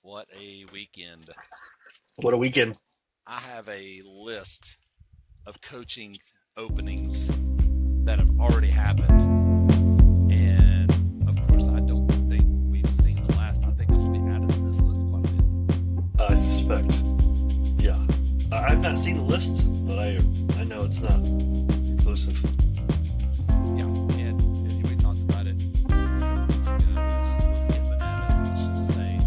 What a weekend. What a weekend. I have a list of coaching openings that have already happened. And of course, I don't think we've seen the last. I think it'll be added to this list quite a bit. I suspect. Yeah. I've not seen the list, but I know it's not exclusive. Yeah, and we talked about it a couple weeks ago. Let's get bananas and let's just say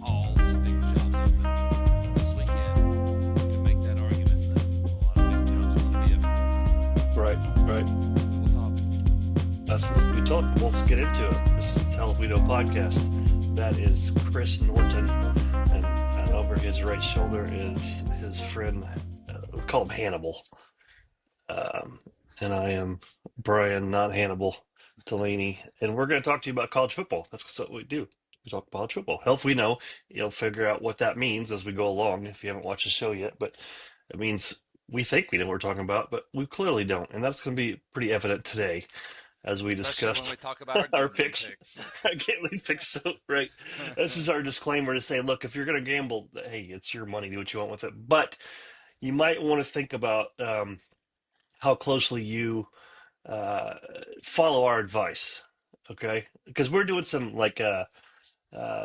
all the big jobs open this weekend. You can make that argument that a lot of big jobs are going to be open. Right, right. We will talk. We talked. Well, let's get into it. This is Hell If We Know podcast. That is Chris Norton, and over his right shoulder is his friend. We call him Hannibal. Um, and I am Brian, not Hannibal Delaney, and we're going to talk to you about college football. That's what we do. We talk about college football. Hell, if we know, you'll figure out what that means as we go along. If you haven't watched the show yet, but it means we think we know what we're talking about, but we clearly don't, and that's going to be pretty evident today as we Especially when we discussed talk about our our gambling picks. picks. I can't leave picks so right. This is our disclaimer to say, look, if you're going to gamble, hey, it's your money. Do what you want with it, but you might want to think about how closely you uh, follow our advice, okay? Because we're doing some like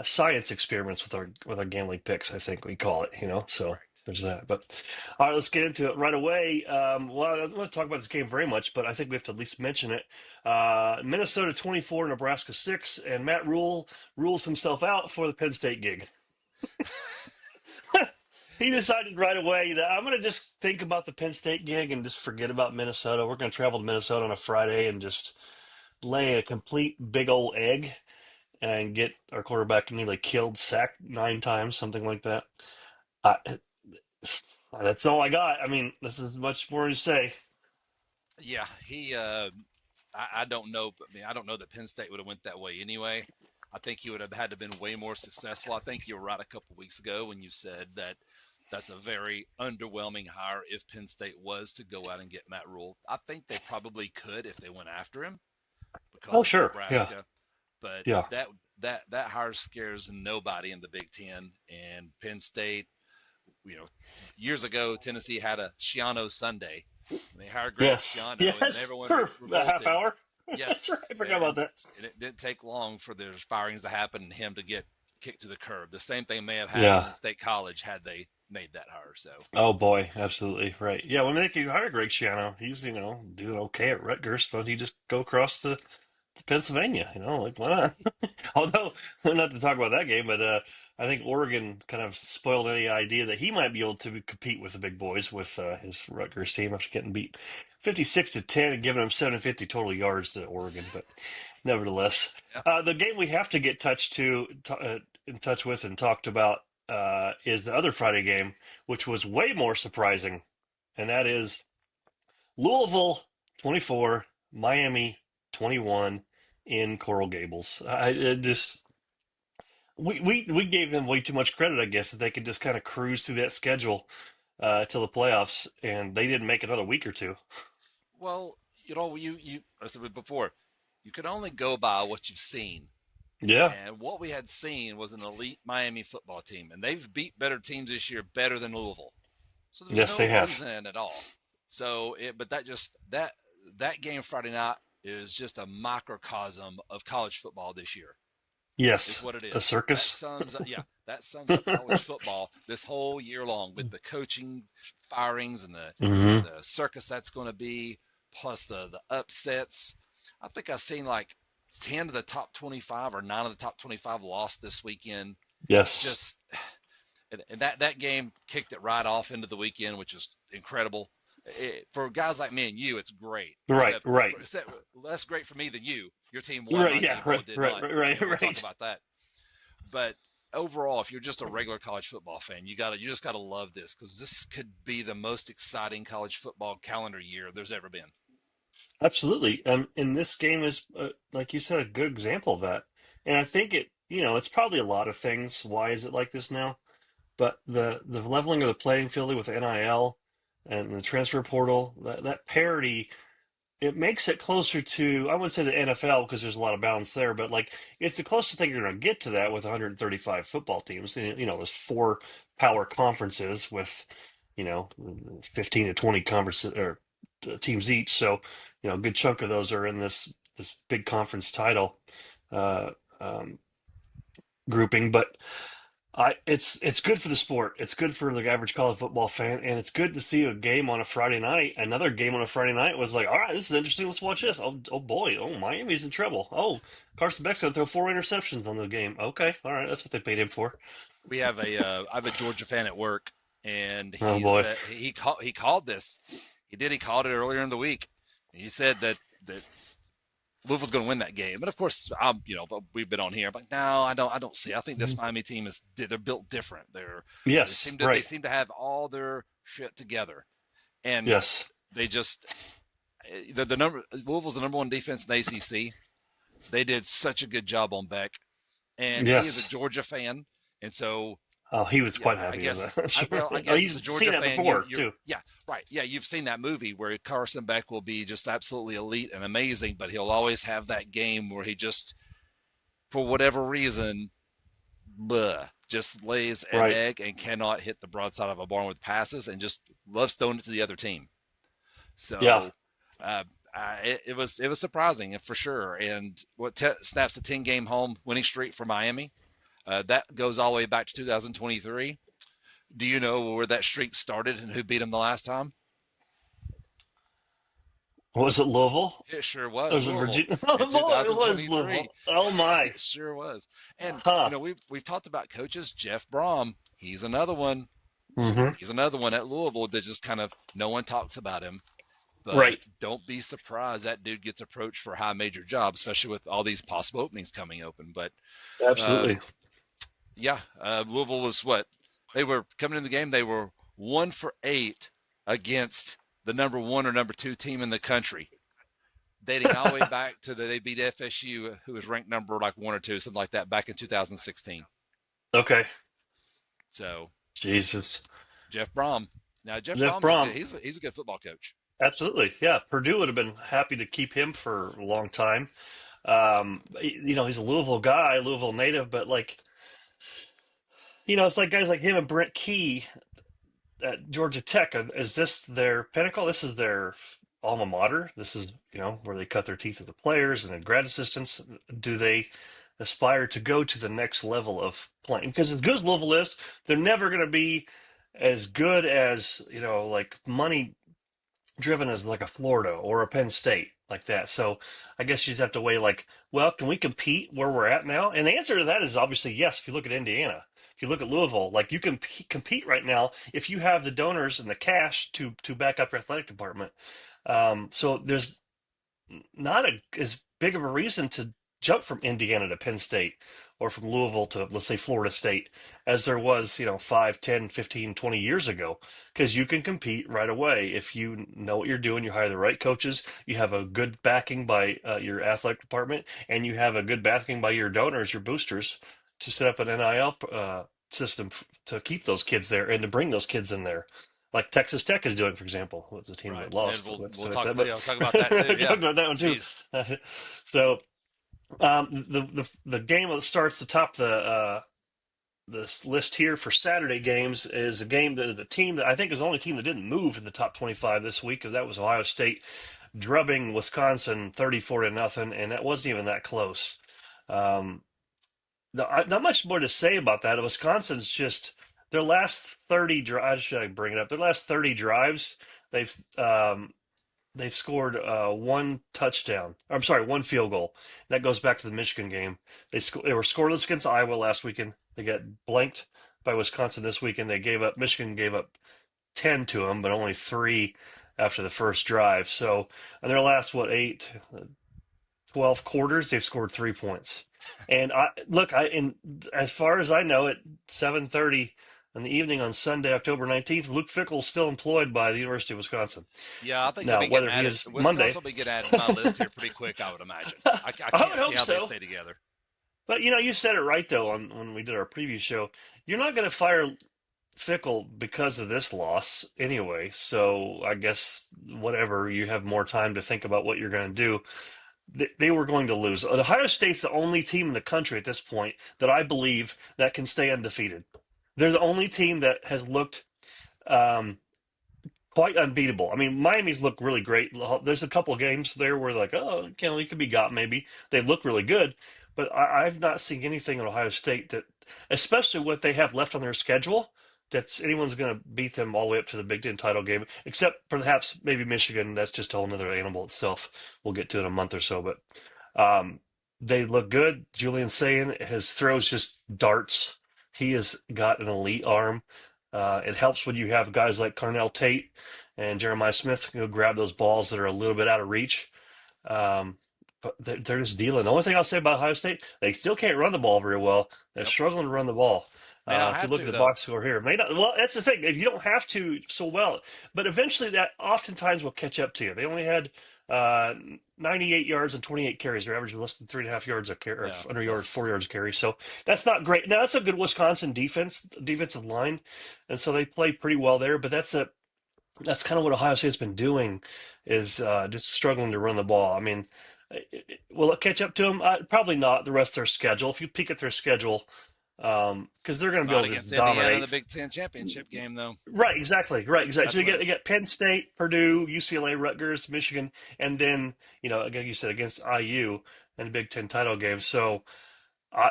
science experiments with our gambling picks. I think we call it, So Correct. there's that. But all right, let's get into it right away. Well, I don't want to talk about this game very much, but I think we have to at least mention it. Minnesota 24, Nebraska 6, and Matt Rule rules himself out for the Penn State gig. He decided right away that I'm going to just think about the Penn State gig and just forget about Minnesota. We're going to travel to Minnesota on a Friday and just lay a complete big old egg and get our quarterback nearly killed, sacked 9 times, something like that. Uh, that's all I got. I mean, this is much more to say. Yeah, he. I don't know, but I mean, I don't know that Penn State would have went that way anyway. I think he would have had to been way more successful. I think you were right a couple weeks ago when you said that that's a very underwhelming hire if Penn State was to go out and get Matt Rule. I think they probably could if they went after him Oh, because of sure. Yeah. Nebraska. But Yeah. that hire scares nobody in the Big Ten. And Penn State, you know, years ago Tennessee had a Shiano Sunday. They hired Greg Yes. Schiano, and Yes. everyone For a half revolted. hour. That's Yes, right. I forgot about and, that. and it didn't take long for their firings to happen and him to get kicked to the curb. The same thing may have happened Yeah. in State College had they made that hire. So Oh boy, absolutely right. Yeah, when they can hire Greg Schiano, he's doing okay at Rutgers, but he just go across to Pennsylvania, like why not? Although not to talk about that game, but I think Oregon kind of spoiled any idea that he might be able to compete with the big boys with his Rutgers team after getting beat 56-10 and giving them 750 total yards to Oregon. But nevertheless, yeah, the game we have to get in touch with and talked about is the other Friday game, which was way more surprising, and that is Louisville 24, Miami 21 in Coral Gables. I it just we gave them way too much credit, I guess, that they could just kind of cruise through that schedule till the playoffs, and they didn't make another week or two. well, you I said it before, you can only go by what you've seen. Yeah. And what we had seen was an elite Miami football team, and they've beat better teams this year, better than Louisville. So there's Yes, no they have. reason at all. But that game Friday night is just a microcosm of college football this year. Is Yes. what it A is. circus. That sums up college football this whole year long with the coaching firings and Hmm. the circus that's going to be, plus the upsets. I think I've seen like 10 of the top 25 or 9 of the top 25 lost this weekend. Yes. Just and that game kicked it right off into the weekend, which is incredible. For guys like me and you, it's great. Right. Right. Except less great for me than you. Your team won, Right. my Yeah. team Right. did Right. not. Right. Right. We'll talk Right. about that. But overall, if you're just a regular college football fan, you just gotta love this because this could be the most exciting college football calendar year there's ever been. Absolutely. And this game is, like you said, a good example of that. And I think it's probably a lot of things. Why is it like this now? But the leveling of the playing field with NIL and the transfer portal, that parity it makes it closer to, I wouldn't say the NFL because there's a lot of balance there, but like it's the closest thing you're going to get to that with 135 football teams. And, there's four power conferences with, 15 to 20 conferences or teams each. So, a good chunk of those are in this big conference title uh, um, grouping. But it's good for the sport. It's good for the average college football fan, and it's good to see a game on a Friday night. Another game on a Friday night was like, all right, this is interesting. Let's watch Yep. this. Oh boy, oh Miami's in trouble. Oh, Carson Beck's gonna throw four interceptions on the game. Okay, all right, that's what they paid him for. I have a Georgia fan at work, and Oh he boy, said he called this. He called it earlier in the week. He said that Louisville's going to win that game. And of course, but we've been on here. I'm like, no, I don't see. I think this Mhm. Miami team they're built different. Yes, They right, seem to have all their shit together, and yes, they just the number Louisville's the number one defense in the ACC. They did such a good job on Beck, and he is a yes. Georgia fan, and so Oh, he was yeah, quite happy with that. I'm I sure. Oh, guess as a you've seen Georgia that fan, before you're too. yeah, right. Yeah, you've seen that movie where Carson Beck will be just absolutely elite and amazing, but he'll always have that game where he just, for whatever reason, just lays an Right. egg and cannot hit the broadside of a barn with passes and just loves throwing it to the other team. Yeah. So uh, it was surprising for sure. And what snaps a 10-game home winning streak for Miami? That goes all the way back to 2023. Do you know where that streak started and who beat them the last time? Was it Louisville? It sure It was was it Louisville Virginia? in Oh, it was 2023. Louisville. Oh my. It sure was. And Huh. we've talked about coaches. Jeff Brom, he's another one. Hmm. He's another one at Louisville that just kind of no one talks about him. But Right. don't be surprised that dude gets approached for high major jobs, especially with all these possible openings coming open. But um, Absolutely. yeah, Louisville was what they were coming in the game. They were 1 for 8 against the number one or number two team in the country, dating all the way back to they beat FSU, who was ranked number like one or two, something like that, back in 2016. Okay. So Jesus. Jeff Brom. Now Jeff Jeff Brom's a Brom. good. He's a good football coach. Absolutely. Yeah. Purdue would have been happy to keep him for a long time. He's a Louisville guy, Louisville native, but like, it's like guys like him and Brent Key at Georgia Tech. Is this their pinnacle? This is their alma mater. This is, where they cut their teeth as the players and the grad assistants. Do they aspire to go to the next level of playing? Because as good as Louisville is, they're never going to be as good as, like money driven as like a Florida or a Penn State like that. So I guess you just have to weigh like, well, can we compete where we're at now? And the answer to that is obviously yes. If you look at Indiana, if you look at Louisville, like you can compete right now if you have the donors and the cash to back up your athletic department. So there's not as big of a reason to jump from Indiana to Penn State or from Louisville to, let's say, Florida State as there was, 5, 10, 15, 20 years ago, because you can compete right away if you know what you're doing, you hire the right coaches, you have a good backing by your athletic department, and you have a good backing by your donors, your boosters, to set up an NIL system to keep those kids there and to bring those kids in there like Texas Tech is doing, for example. It's a team Right. that And lost, we'll so like talk that, but talk about that too. Yeah. talk about that one too. Jeez. So the game that starts the top of this list here for Saturday games is a game that the team that I think is the only team that didn't move in the top 25 this week. That was Ohio State drubbing Wisconsin 34-0, and that wasn't even that close. Um, not much more to say about that. Wisconsin's just their last 30 drives. Should I bring it up? Their last 30 drives, they've um, they've scored one touchdown. I'm sorry, one field goal. That goes back to the Michigan game. They were scoreless against Iowa last weekend. They got blanked by Wisconsin this weekend. Michigan gave up 10 to them, but only three after the first drive. So in their last 12 quarters, they've scored 3 points. And as far as I know, at 7:30 in the evening on Sunday, October 19th, Luke Fickle's still employed by the University of Wisconsin. Yeah, I think he'll Now, be getting whether he added. is Wisconsin Monday, will be getting added to my list here pretty quick, I would imagine. I I can't would see hope how they so. stay together. But you said it right though on when we did our preview show. You're not going to fire fickle because of this loss anyway. So I guess whatever, you have more time to think about what you're going to do. They were going to lose. Ohio State's the only team in the country at this point that I believe that can stay undefeated. They're the only team that has looked um, quite unbeatable. I mean, Miami's look really great. There's a couple of games there where like, oh, you could be got maybe. They look really good, but I've not seen anything in Ohio State that, especially what they have left on their schedule, that's anyone's going to beat them all the way up to the Big Ten title game, except perhaps maybe Michigan. That's just a whole other animal itself. We'll get to in a month or so, but they look good. Julian Sayin, his throws just darts. He has got an elite arm. It helps when you have guys like Carnell Tate and Jeremiah Smith who grab those balls that are a little bit out of reach. Um, but they're just dealing. The only thing I'll say about Ohio State, they still can't run the ball very well. They're Yep. struggling to run the ball. May not If you have look to at the though. box score here, may not. Well, that's the thing. If you don't have to so well, but eventually that oftentimes will catch up to you. They only had uh, 98 yards and 28 carries. They're averaging less than 3.5 yards a carry, or Yeah, 100 yards, that's 4 yards a carry. So that's not great. Now that's a good Wisconsin defensive line, and so they play pretty well there. But that's kind of what Ohio State's been doing, is just struggling to run the ball. I mean, will it catch up to them? Probably not. The rest of their schedule. If you peek at their schedule, because they're going to be not able to against just Indiana in the dominate. Big Ten championship game though. Right, exactly, right, exactly. So That's what. you get Penn State, Purdue, UCLA, Rutgers, Michigan, and then again you said against IU in the Big Ten title game. So I,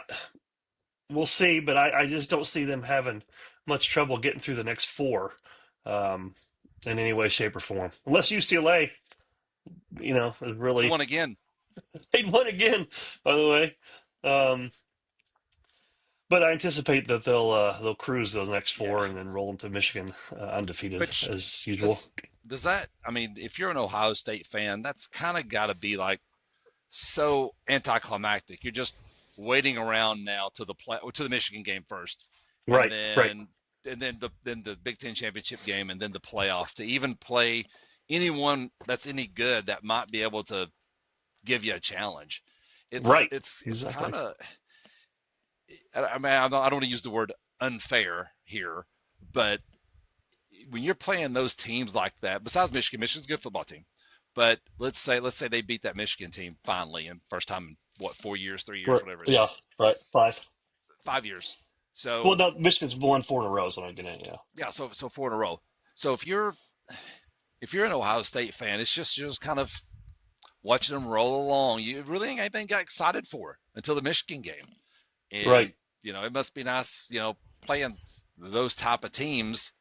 we'll see, but I just don't see them having much trouble getting through the next four, um, in any way, shape, or form, unless UCLA, is They really won again. they won again. By the way, um, but I anticipate that they'll cruise those next Yeah. four and then roll into Michigan undefeated Which as usual. does does that? I mean, if you're an Ohio State fan, that's kind of got to be like so anticlimactic. You're just waiting around now to the Michigan game first, and Right, right, then the Big Ten championship game, and then the playoff to even play anyone that's any good that might be able to give you a challenge. It's right. it's it's Exactly. kind of. I mean, I don't want to use the word unfair here, but when you're playing those teams like that, besides Michigan, Michigan's a good football team. But let's say they beat that Michigan team finally, and first time in what 4 years, 3 years, Right. whatever it Yeah, is, right. Five. 5 years. Well, So no, Michigan's won four in a row, is what I'm getting at. Yeah. yeah, so four in a row. So if you're an Ohio State fan, it's just you're just kind of watching them roll along. You really ain't anything got excited for until the Michigan game, and Right. it must be nice, playing those type of teams.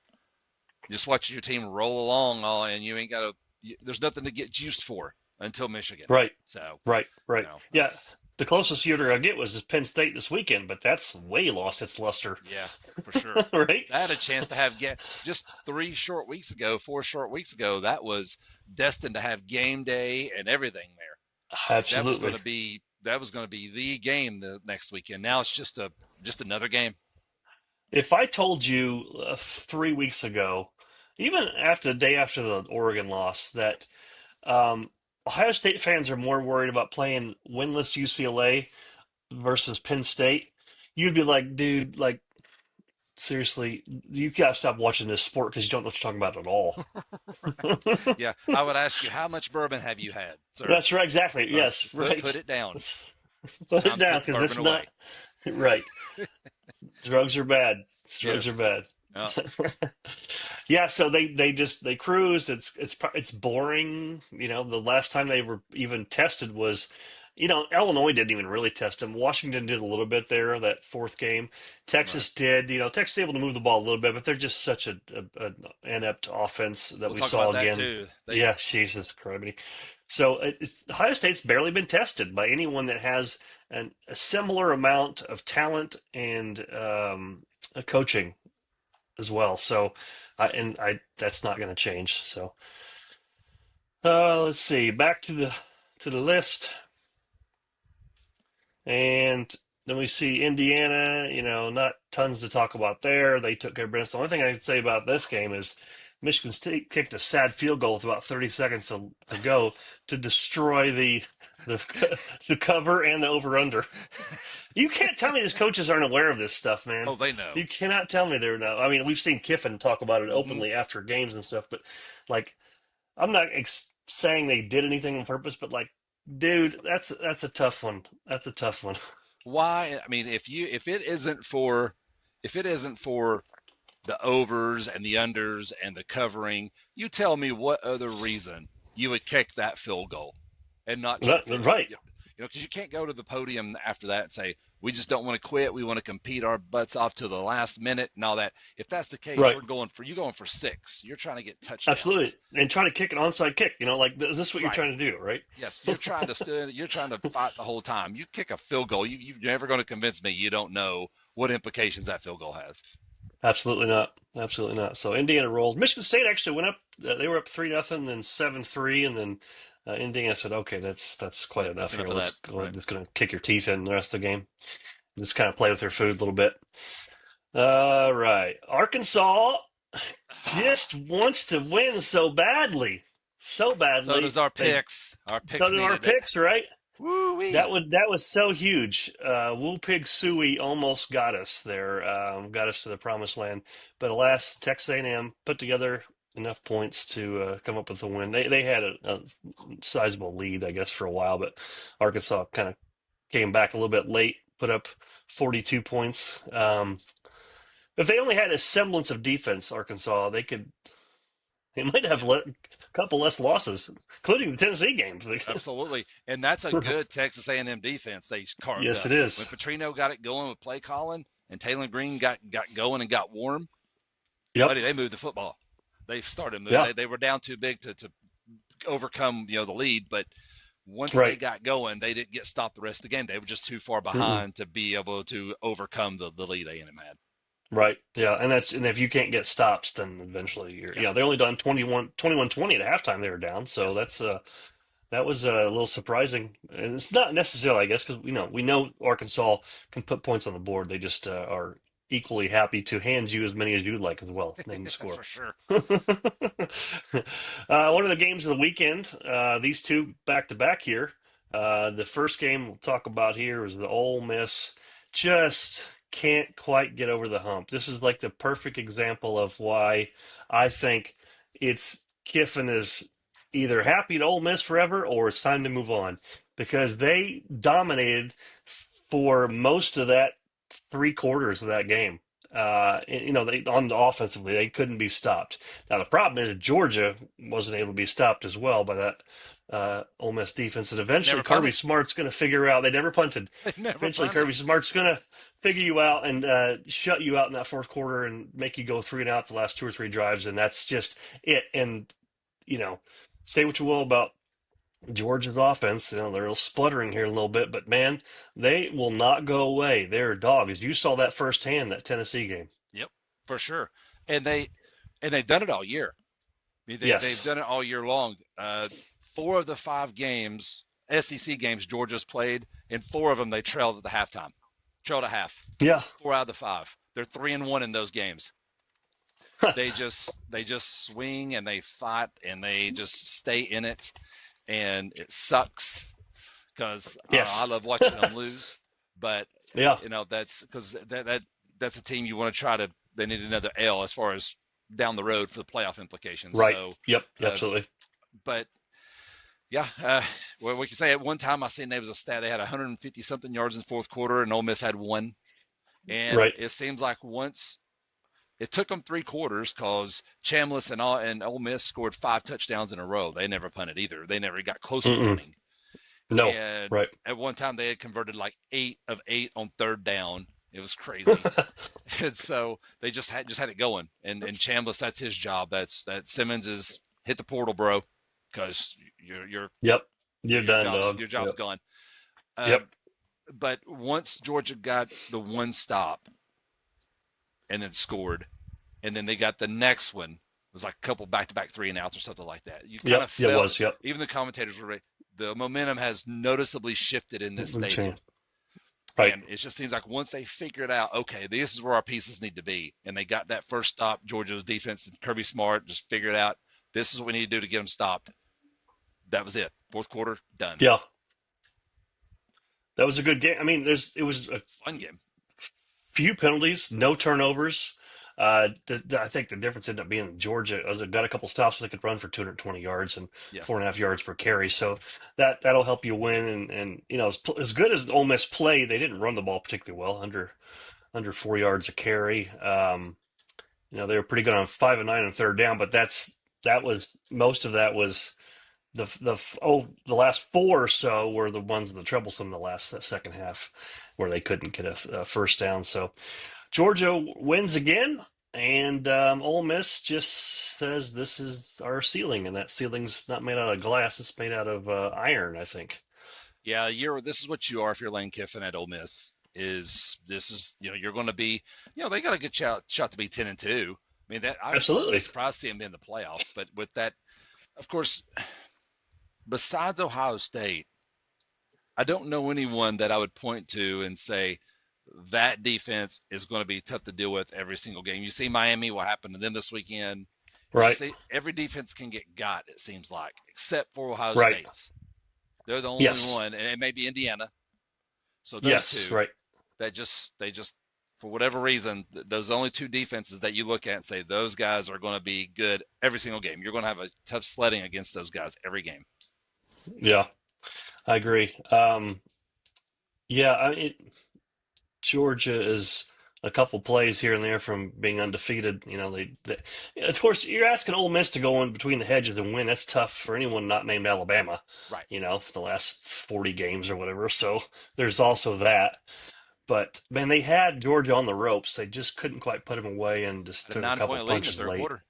Just watching your team roll along, and you ain't got to. There's nothing to get juiced for until Michigan. Right. So, Right. Right. Yeah. that's The closest you're going to get was Penn State this weekend, but that's way lost its luster. yeah, for sure. Right. I had a chance to have just 4 short weeks ago. That was destined to have game day and everything there. That was going Absolutely. to be the game the next weekend. Now it's just another game. If I told you 3 weeks ago, even after the day after the Oregon loss, that um, Ohio State fans are more worried about playing winless UCLA versus Penn State, you'd be like, dude, like, seriously, you gotta stop watching this sport because you don't know what you're talking about at all. Right. Yeah, I would ask you, how much bourbon have you had, sir? That's right, exactly. Let's Yes, put right. it down. It's Put it time to down put the because bourbon that's not away. right. Drugs are bad. Drugs are Yes. bad. Yeah. Yeah, so they cruise. It's boring. The last time they were even tested was, Illinois didn't even really test them. Washington did a little bit there that fourth game. Right. Texas did. Texas able to move the ball a little bit, but they're just such a inept offense that We'll we talk saw about that again. too. Yeah, Jesus Christ. So Ohio State's barely been tested by anyone that has a similar amount of talent and coaching as well. So, that's not going to change. So, let's see. Back to the list, and then we see Indiana. Not tons to talk about there. They took care of business. The only thing I can say about this game is Michigan State kicked a sad field goal with about 30 seconds to go to destroy the the cover and the over under. You can't tell me these coaches aren't aware of this stuff, man. Oh, they know. You cannot tell me they're not. I mean, we've seen Kiffin talk about it Hmm. openly after games and stuff, but like, I'm not saying they did anything on purpose, but like, dude, that's a tough one. That's a tough one. Why? I mean, if it isn't for the overs and the unders and the covering, you tell me what other reason you would kick that field goal and not try to finish it. Right. Because you can't go to the podium after that and say we just don't want to quit. We want to compete our butts off to the last minute and all that. If that's the case, Right. you're going for six. You're trying to get Absolutely. touchdowns. And trying to kick an onside kick, like, is this what you're Right. trying to do, right? Yes, you're trying to fight the whole time. You kick a field goal. You're never going to convince me you don't know what implications that field goal has. Absolutely not. Absolutely not. So Indiana rolls. Michigan State actually went up. They were up 3-0, then 7-3, and then Indiana said, "Okay, that's quite Yep, that's enough here. enough of that. Let's go. Right. Just going to kick your teeth in the rest of the game. Just kind of play with their food a little bit." All right, Arkansas just wants to win so So badly. does our They picks. Our so picks did our needed it. picks, right? Woo wee. That was so huge. Woo Pig Sooie almost got us there, got us to the promised land. But alas, Texas A&M put together enough points to come up with a win. They had a sizable lead, I guess, for a while, but Arkansas kind of came back a little bit late, put up 42 points. If they only had a semblance of defense, Arkansas, they might have a couple less losses, including the Tennessee game. Absolutely. And that's a good Texas A&M defense they carved Yes, up. it is. When Petrino got it going with play calling and Taylor Green got going and got warm, Yep. buddy, they moved the football. They started moving. Yeah. They were down too big to overcome, the lead, but once they Right. got going, they didn't get stopped the rest of the game. They were just too far Mm-mm. behind to be able to overcome the lead A&M had. Right. Yeah. And if you can't get stops, then eventually Yeah. they're only done 21-20 at halftime they were down. So Yes. that was a little surprising. And it's not necessarily, I guess, because we know Arkansas can put points on the board. They just are equally happy to hand you as many as you'd like as well. They can score. For sure. One of the games of the weekend, these two back to back here. The first game we'll talk about here was the Ole Miss. Just can't quite get over the hump. This is like the perfect example of why I think it's Kiffin is either happy at Ole Miss forever or it's time to move on because they dominated for most of that 3 quarters of that game. They on the offensively they couldn't be stopped. Now the problem is Georgia wasn't able to be stopped as well by that Ole Miss defense, and eventually Never Kirby punted. Smart's going to figure out they never punted. They never Eventually punted. Kirby Smart's going to figure you out and shut you out in that fourth quarter and make you go 3-and-out the last 2 or 3 drives, and that's just it. And say what you will about Georgia's offense, they're a little spluttering here a little bit, but man, they will not go away. They're dogs. You saw that firsthand, that Tennessee game. Yep, for sure. And they've done it all year. I mean, they've Yes. done it all year long. 4 of the 5 games, SEC games, Georgia's played. In 4 of them, they trailed at the halftime. Trailed at half. Yeah. 4 out of the 5. They're 3-1 in those games. They just swing and they fight and they just stay in it, and it sucks because I Yes. love watching them lose. But Yeah. that's because that's a team you want to try to. They need another L as far as down the road for the playoff implications. Right. So, Yep. uh, Absolutely. but yeah, well, we can say at one time I seen there was a stat they had 150 something yards in the fourth quarter, and Ole Miss had 1. And Right. it seems like once it took them 3 quarters because Chambliss and Ole Miss scored 5 touchdowns in a row. They never punted either. They never got close to Mm-mm. punting. No. And Right. at one time they had converted like 8 of 8 on 3rd down. It was crazy. And so they just had it going. And Chambliss, that's his job. That Simmons is hit the portal, bro, because your Yep. You're done, dog. your job's Yep. gone. Yep. But once Georgia got the 1 stop and then scored, and then they got the next one, it was like a couple back-to-back 3-and-outs or something like that. You kind Yep. of Yeah, it felt, was. Yep. even the commentators were, the momentum has noticeably shifted in this stadium. Right. And it just seems like once they figured out, okay, this is where our pieces need to be, and they got that first stop, Georgia's defense and Kirby Smart just figured out this is what we need to do to get them stopped. That was it. Fourth quarter, done. Yeah. That was a good game. I mean, it was a Fun game. few penalties, no turnovers. I think the difference ended up being Georgia got a couple stops where they could run for 220 yards and Yeah. 4.5 yards per carry. So that'll help you win. And as good as Ole Miss played, they didn't run the ball particularly well, under 4 yards a carry. They were pretty good on 5 and 9 on third down, but that was most of that was the last four or so were the ones that troublesome the last second half where they couldn't get a first down. So Georgia wins again, and Ole Miss just says this is our ceiling, and that ceiling's not made out of glass; it's made out of iron, I think. Yeah, this is what you are if you're Lane Kiffin at Ole Miss. This is you're going to be they got a good shot to be 10-2. I mean that I would be Absolutely. surprised to see them in the playoff, but with that, of course, besides Ohio State, I don't know anyone that I would point to and say that defense is going to be tough to deal with every single game. You see Miami, what happened to them this weekend. You Right. see every defense can get got, it seems like, except for Ohio Right. State's. They're the only Yes. one, and it may be Indiana. So those Yes. two Right. they just for whatever reason, those only two defenses that you look at and say those guys are going to be good every single game. You're going to have a tough sledding against those guys every game. Yeah, I agree. Yeah, Georgia is a couple plays here and there from being undefeated. Of course, you're asking Ole Miss to go in between the hedges and win. That's tough for anyone not named Alabama, Right. for the last 40 games or whatever. So there's also that. But man, they had Georgia on the ropes. They just couldn't quite put them away and just Had a took a couple 9-point lead in the punches third late. quarter.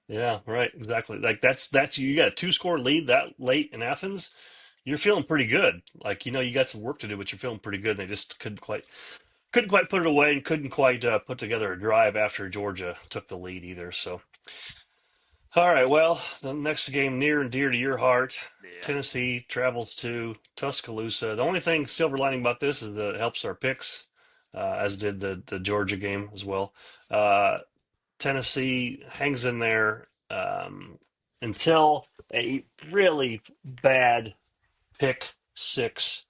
Yeah, right, exactly. Like that's you got a two-score lead that late in Athens. You're feeling pretty good. Like you got some work to do, but you're feeling pretty good. They just couldn't quite put it away and couldn't quite put together a drive after Georgia took the lead either. So, all right, well, the next game near and dear to your heart, Yeah. Tennessee travels to Tuscaloosa. The only thing silver lining about this is that it helps our picks, as did the Georgia game as well. Uh, Tennessee hangs in there until a really bad pick six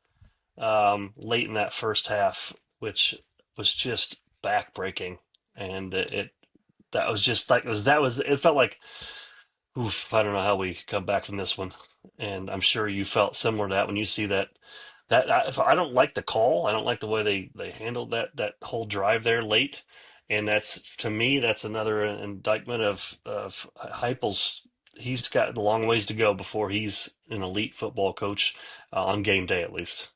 late in that first half, which was just backbreaking, and that was just like it felt like, oof, I don't know how we come back from this one, and I'm sure you felt similar to that when you see that. If I don't like the call, I don't like the way they handled that whole drive there late, and that's to me that's another indictment of Heupel's. He's got a long ways to go before he's an elite football coach on game day at least.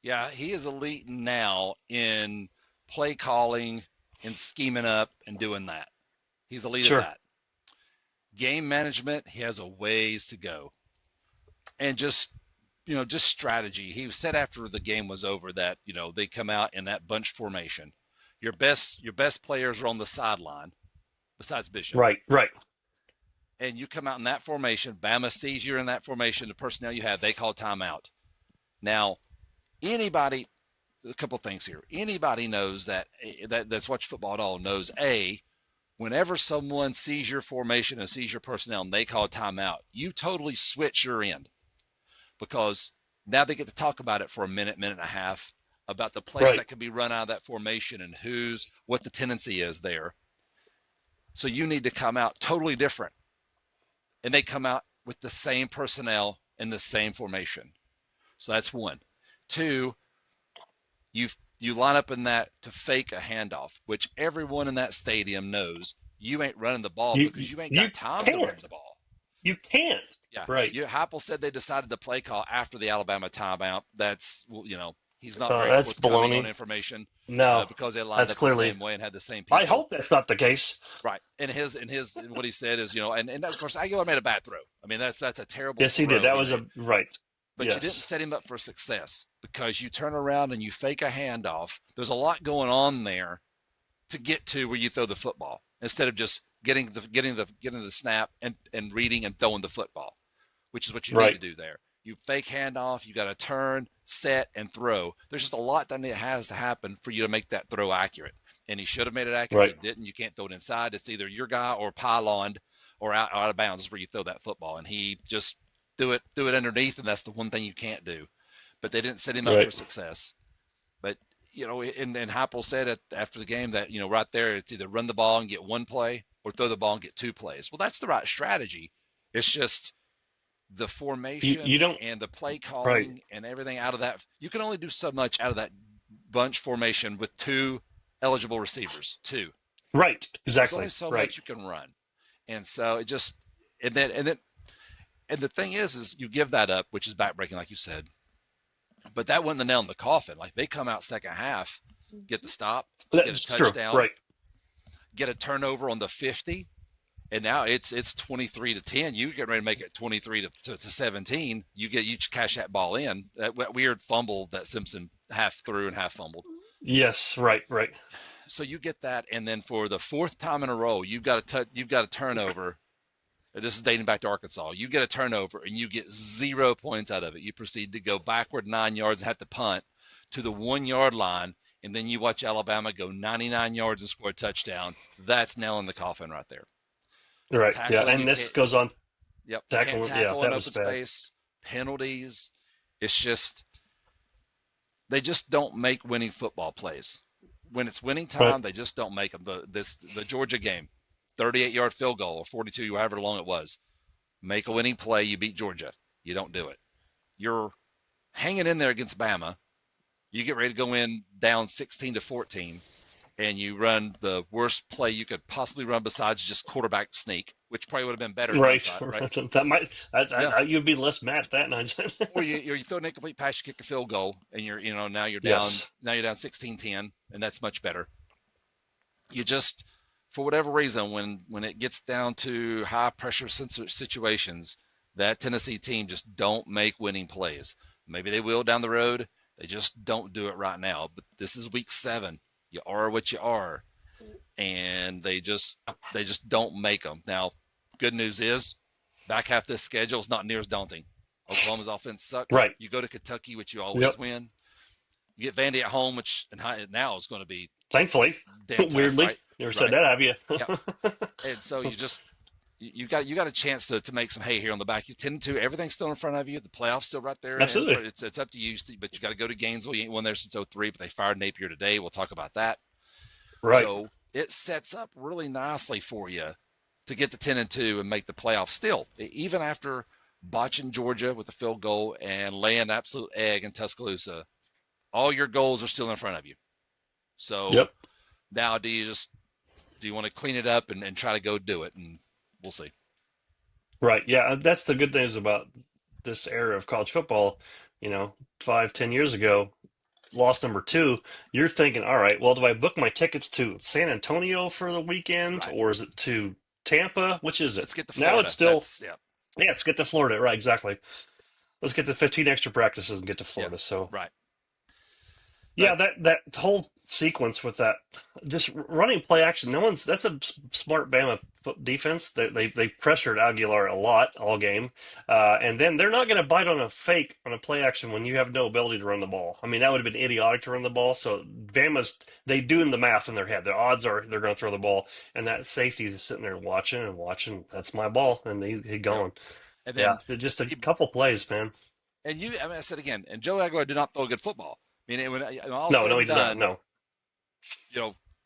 Yeah, he is elite now in play calling and scheming up and doing that. He's elite at Sure. that. Game management, he has a ways to go. And just strategy. He said after the game was over that, they come out in that bunch formation. Your best players are on the sideline besides Bishop. Right, right. And you come out in that formation, Bama sees you're in that formation, the personnel you have, they call timeout. Now, anybody, a couple things here. Anybody knows that's watched football at all knows whenever someone sees your formation and sees your personnel and they call a timeout, you totally switch your end because now they get to talk about it for a minute, minute and a half about the plays Right. that could be run out of that formation and what the tendency is there. So you need to come out totally different. And they come out with the same personnel and the same formation. So that's one. Two, you line up in that to fake a handoff, which everyone in that stadium knows you ain't running the ball You because you ain't you got time to run can't. the ball. You can't. Yeah, Right. Heupel said they decided to play call after the Alabama timeout. That's he's not very That's forthcoming on baloney. information No, because they lined that's up the clearly. same way and had the same I people. hope that's not the case. Right. And what he said is, and of course Aguilar made a bad throw. I mean, that's a terrible Yes, he did. throw That he was made. right. But you didn't Yes. set him up for success because you turn around and you fake a handoff. There's a lot going on there to get to where you throw the football instead of just getting the snap and reading and throwing the football, which is what you need to Right. do there. You fake handoff, you got to turn, set, and throw. There's just a lot that has to happen for you to make that throw accurate. And he should have made it accurate. Right. He didn't. You can't throw it inside. It's either your guy or pyloned or out of bounds is where you throw that football. And he just threw it underneath, and that's the one thing you can't do. But they didn't set him up for Right. success. But and Heupel said after the game that right there it's either run the ball and get one play or throw the ball and get two plays. Well, that's the right strategy. It's just the You formation don't and the play right, calling and everything out of that. You can only do so much out of that bunch formation with two eligible receivers. Two. right, There's only exactly, so right, much you can run, and so it just and the thing is you give that up, which is backbreaking, like you said. But that wasn't the nail in the coffin. Like they come out second half, get the stop, get a that's true, touchdown, right, get a turnover on the 50, and now it's 23-10. You get ready to make it 23 to 17. You cash that ball in. That weird fumble that Simpson half threw and half fumbled. yes, right, right, So you get that, and then for the fourth time in a row, you've got a turnover. This is dating back to Arkansas. You get a turnover and you get 0 points out of it. You proceed to go backward 9 yards and have to punt to the 1 yard line, and then you watch Alabama go 99 yards and score a touchdown. That's nail in the coffin right there. right, yeah, Tackling, and you this can't. goes on Yep, you can't tackling, yeah, tackle in that was open bad, space. Penalties. It's just they just don't make winning football plays. When it's winning right, time, they just don't make them. The Georgia game, 38-yard field goal or 42, however long it was. Make a winning play, you beat Georgia. You don't do it. You're hanging in there against Bama. You get ready to go in down 16-14, and you run the worst play you could possibly run besides just quarterback sneak, which probably would have been better in right. hindsight, right? That might Yeah. you'd be less mad at that night. Or you throw an incomplete pass, you kick a field goal, and now you're down Yes, 16-10, and that's much better. You just, for whatever reason, when it gets down to high pressure situations, that Tennessee team just don't make winning plays. Maybe they will down the road. They just don't do it right now. But this is week 7. You are what you are, and they just don't make them. Now, good news is, back half this schedule is not near as daunting. Oklahoma's offense sucks. right, You go to Kentucky, which you yep. always win. You get Vandy at home, which now is going to be Thankfully, damn tough, weirdly, right? never said Right. that, have you? Yeah. And so you got a chance to make some hay here on the back. You 10-2, everything's still in front of you. The playoffs still right there. Absolutely, It's up to you, but you got to go to Gainesville. You ain't won there since 03, but they fired Napier today. We'll talk about that. right, So it sets up really nicely for you to get to 10-2 and make the playoffs still, even after botching Georgia with a field goal and laying an absolute egg in Tuscaloosa. All your goals are still in front of you. So yep. now do you want to clean it up and try to go do it? And we'll see. Right. Yeah, that's the good news about this era of college football. 5, 10 years ago, loss number 2, you're thinking, all right, well, do I book my tickets to San Antonio for the weekend Right. or is it to Tampa? Which is it? Let's get to Now it's Florida. still, Yeah. yeah, let's get to Florida. Right, exactly. Let's get to 15 extra practices and get to Yeah. Florida. So, Right. yeah, But that whole sequence with that just running play action. That's a smart Bama defense. They pressured Aguilar a lot all game, and then they're not going to bite on a fake on a play action when you have no ability to run the ball. I mean, that would have been idiotic to run the ball. So they doing the math in their head. The odds are they're going to throw the ball, and that safety is sitting there watching and watching. That's my ball, and he yep. going. And Yeah, then they're just a he couple plays, man. I said again, and Joe Aguilar did not throw good football. I mean, when all No, said no, he and did not. done, No.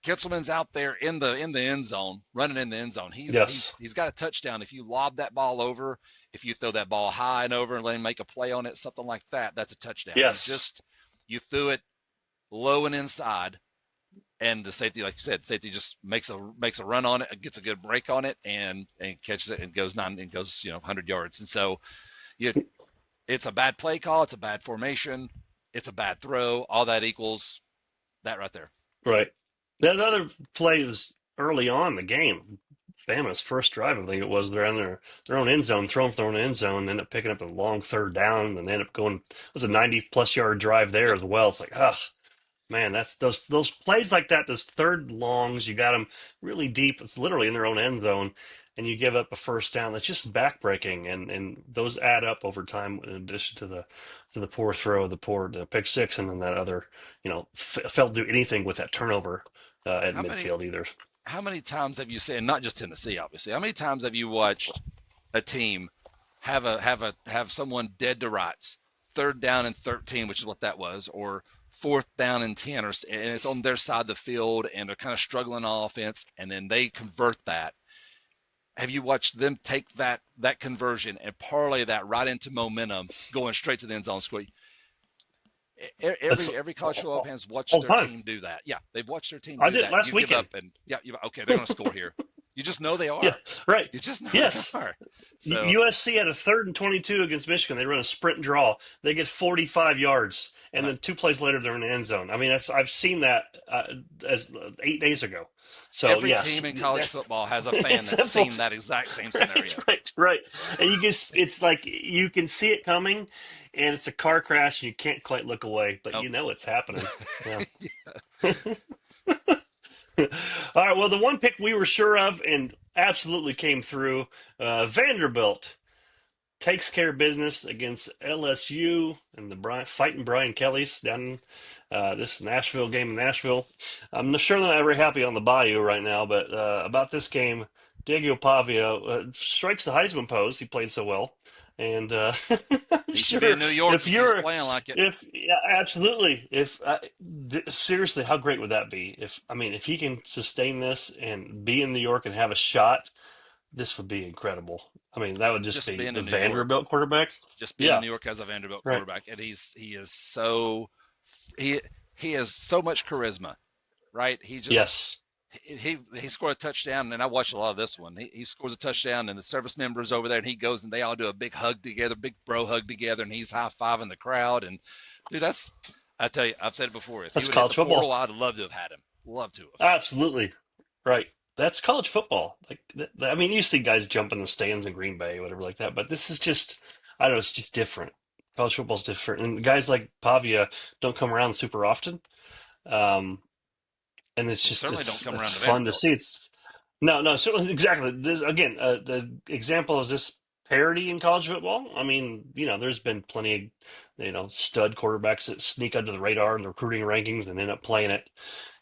Kitzelman's out there in the end zone, running in the end zone. Yes. He's got a touchdown. If you lob that ball over, if you throw that ball high and over and let him make a play on it, something like that, that's a touchdown. Yes. You threw it low and inside, and the safety, like you said, just makes a run on it, gets a good break on it, and catches it and goes 100 yards. And so it's a bad play call, it's a bad formation, it's a bad throw. All that equals that right there. Right. That other play was early on in the game. Bama's first drive, I think it was. They're in their own end zone, throwing for their own end zone, end up picking up a long third down, and end up going. It was a 90+ yard drive there Yep. as well. It's like, man, that's those plays like that. Those third longs, you got them really deep. It's literally in their own end zone, and you give up a first down. That's just backbreaking, and those add up over time. In addition to the poor throw, the pick six, and then that other, failed to do anything with that turnover at How many midfield either. how many times have you seen, not just Tennessee, obviously, how many times have you watched a team have someone dead to rights, third down and 13, which is what that was, or fourth down and 10, and it's on their side of the field, and they're kind of struggling on offense, and then they convert that. Have you watched them take that conversion and parlay that right into momentum, going straight to the end zone score? Every college football fans watched their team do that. Yeah, they've watched their team do that. I did last weekend. Give up and okay, they're going to score here. You just know they are. Yeah, right. You just know they are. So, USC had a 3rd and 22 against Michigan. They run a sprint and draw. They get 45 yards, and then 2 plays later they're in the end zone. I mean, I've seen that as 8 days ago. So every team in college football has a fan that's seen that exact same scenario. Right. And it's like you can see it coming, and it's a car crash, and you can't quite look away, but you know it's happening. Yeah. All right, well, the one pick we were sure of and absolutely came through, Vanderbilt takes care of business against LSU and the fighting Brian Kelly's down in this Nashville game in Nashville. I'm sure they're not very happy on the Bayou right now, but about this game, Diego Pavia strikes the Heisman pose. He played so well. And he should be in New York if you're playing like it. Absolutely. Seriously, how great would that be? If he can sustain this and be in New York and have a shot, this would be incredible. I mean, that would just be the Vanderbilt quarterback. Just being in New York as a Vanderbilt quarterback, and he has so much charisma, right? He scored a touchdown, and I watched a lot of this one. He scores a touchdown, and the service members over there, and he goes, and they all do a big hug together, big bro hug together, and he's high-fiving the crowd. And, dude, I tell you, I've said it before. If that's he would college hit the football. Portal, I'd love to have had him. Love to have. Absolutely. Right. That's college football. I mean, you see guys jump in the stands in Green Bay, whatever like that, but this is just, I don't know, it's just different. College football's different. And guys like Pavia don't come around super often. And it's just it's fun to see. So exactly. This again, the example is this parity in college football. I mean, there's been plenty of stud quarterbacks that sneak under the radar in the recruiting rankings and end up playing at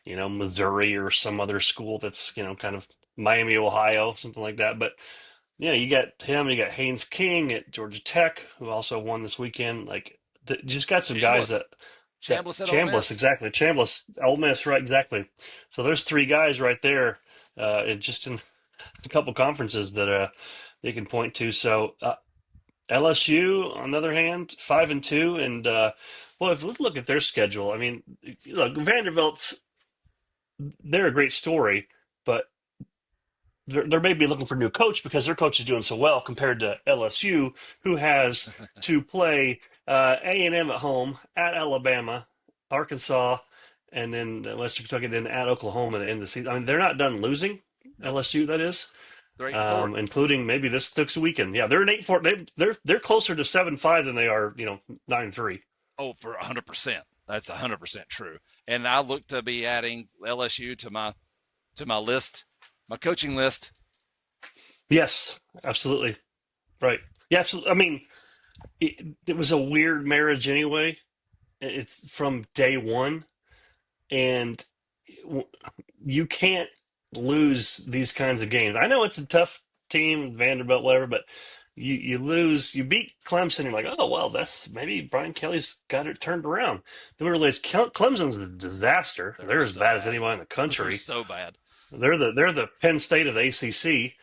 Missouri or some other school that's kind of Miami, Ohio, something like that. But you got him. You got Haynes King at Georgia Tech, who also won this weekend. Like, just got some guys that. Chambliss, exactly. Chambliss, Ole Miss, right? Exactly. So there's 3 guys right there, just in a couple conferences that they can point to. So LSU, on the other hand, 5-2, and let's look at their schedule. I mean, look, Vanderbilt's they're a great story, but they're maybe looking for a new coach because their coach is doing so well compared to LSU, who has to play A&M at home, at Alabama, Arkansas, and then Western Kentucky, then at Oklahoma at the end of the season. I mean, they're not done losing, LSU, that is, including maybe this next weekend. Yeah, they're an 8-4. They're closer to 7-5 than they are, 9-3. Oh, for 100%. That's 100% true. And I look to be adding LSU to my list. My coaching list. Yes, absolutely. Right. Yeah, absolutely. I mean, it was a weird marriage anyway. It's from day one. And you can't lose these kinds of games. I know it's a tough team, Vanderbilt, whatever, but you beat Clemson. You're like, oh, well, that's maybe Brian Kelly's got it turned around. Then we realize Clemson's a disaster. They're as bad as anyone in the country. They're so bad. They're the Penn State of the ACC,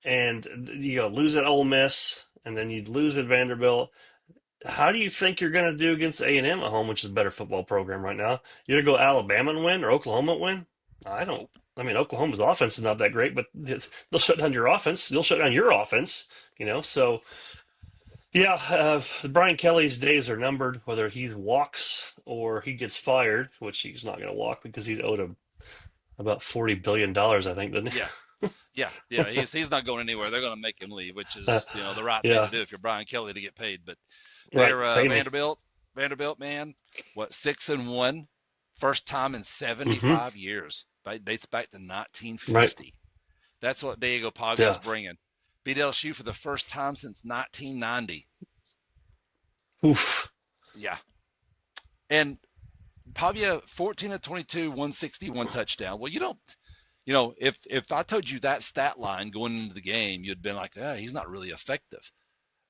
and you lose at Ole Miss, and then you lose at Vanderbilt. How do you think you're going to do against A&M at home, which is a better football program right now? You're going to go Alabama and win or Oklahoma and win? I don't. I mean, Oklahoma's offense is not that great, but they'll shut down your offense. They'll shut down your offense, So, yeah, Brian Kelly's days are numbered, whether he walks or he gets fired, which he's not going to walk because he's owed him about $40 billion, I think, doesn't he? Yeah. He's not going anywhere. They're going to make him leave, which is the right thing to do if you're Brian Kelly to get paid. But they're Vanderbilt, man. 6-1, first time in 75 years. Dates back to 1950. Right. That's what Diego Pavia is bringing. Beat LSU for the first time since 1990. Oof. Yeah, and Pavia 14 of 22, 161 touchdown. Well, you don't, if I told you that stat line going into the game, you'd been like, he's not really effective.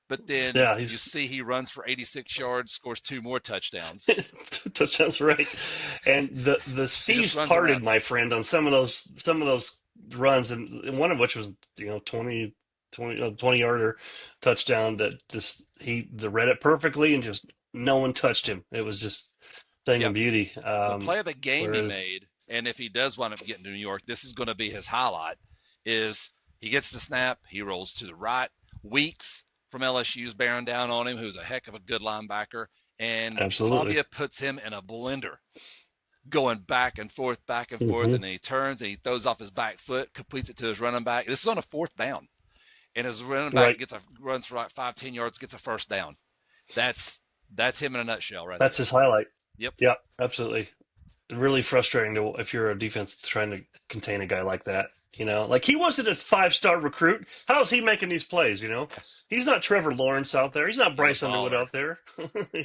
but then Yeah, you he's see he runs for 86 yards, scores 2 more touchdowns. touchdowns right. And the He just seas runs parted, around. my friend, on some of those runs, and one of which was 20 yarder touchdown that just he read it perfectly and just no one touched him. It was just thing Yeah, of beauty. the play of the game he Whereas made, and if he does wind up getting to New York, this is going to be his highlight. Is he gets the snap, he rolls to the right. Weeks from LSU's bearing down on him, who's a heck of a good linebacker, and absolutely. Pavia puts him in a blender, going back and forth, Hmm. and then he turns and he throws off his back foot, completes it to his running back. This is on a fourth down, and his running back Right. runs for like 5-10 yards, gets a first down. That's that's him in a nutshell right That's there. his highlight. Yep. Yeah, absolutely. Really frustrating to if you're a defense trying to contain a guy like that. Like he wasn't a 5-star recruit. How is he making these plays? He's not Trevor Lawrence out there. He's not He's a Bryce Underwood baller. out there.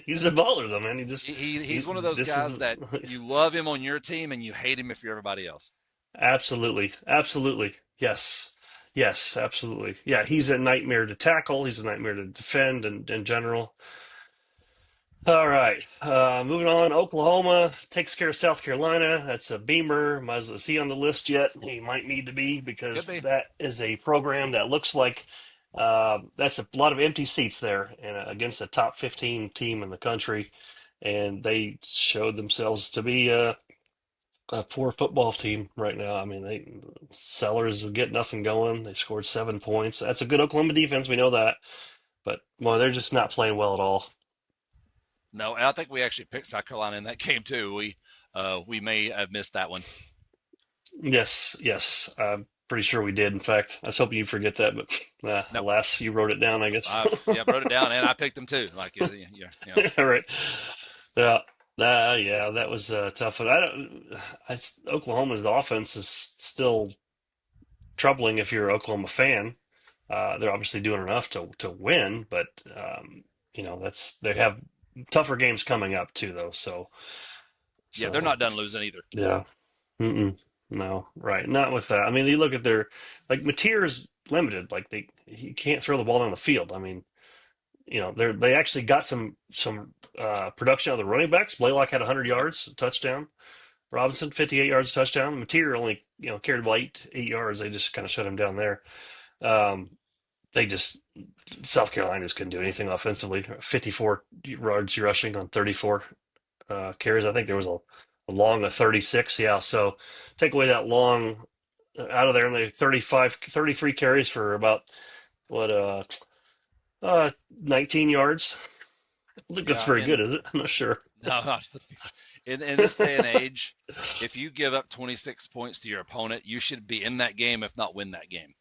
He's a baller though, man. He's one of those This is guys that you love him on your team and you hate him if you're everybody else. absolutely, absolutely. Yes, yes, absolutely. Yeah, he's a nightmare to tackle. He's a nightmare to defend and in general. All right. Moving on. Oklahoma takes care of South Carolina. That's a beamer. Is he on the list yet? He might need to be Could because be. that is a program that looks like that's a lot of empty seats there and against a top 15 team in the country. And they showed themselves to be a poor football team right now. I mean, Sellers get nothing going. They scored 7 points. That's a good Oklahoma defense. We know that. But, well, they're just not playing well at all. No, I think we actually picked South Carolina in that game too. We may have missed that one. Yes, yes. I'm pretty sure we did. In fact, I was hoping you forget that, but No, alas, you wrote it down, I guess. I yeah wrote it down and I picked them too. Like yeah. All right. Yeah. Yeah, that was tough. And Oklahoma's offense is still troubling if you're an Oklahoma fan. They're obviously doing enough to win, but they have tougher games coming up too, though. Yeah, they're So not done losing either. yeah. Mm-mm. No, right. Not with that. I mean, you look at their like Mateer's limited. Like he can't throw the ball down the field. I mean, they actually got some production out of the running backs. Blaylock had 100 yards, a touchdown. Robinson 58 yards, touchdown. Mateer only carried about eight yards. They just kind of shut him down there. Um, they just South Carolina just couldn't do anything offensively. 54 yards rushing on 34 carries. I think there was a long of 36. Yeah, so take away that long out of there, and they 33 carries for about what 19 yards. I don't think that's Yeah, very and good, is it? I'm not sure. no, I don't think so. In this day and age, if you give up 26 points to your opponent, you should be in that game, if not win that game.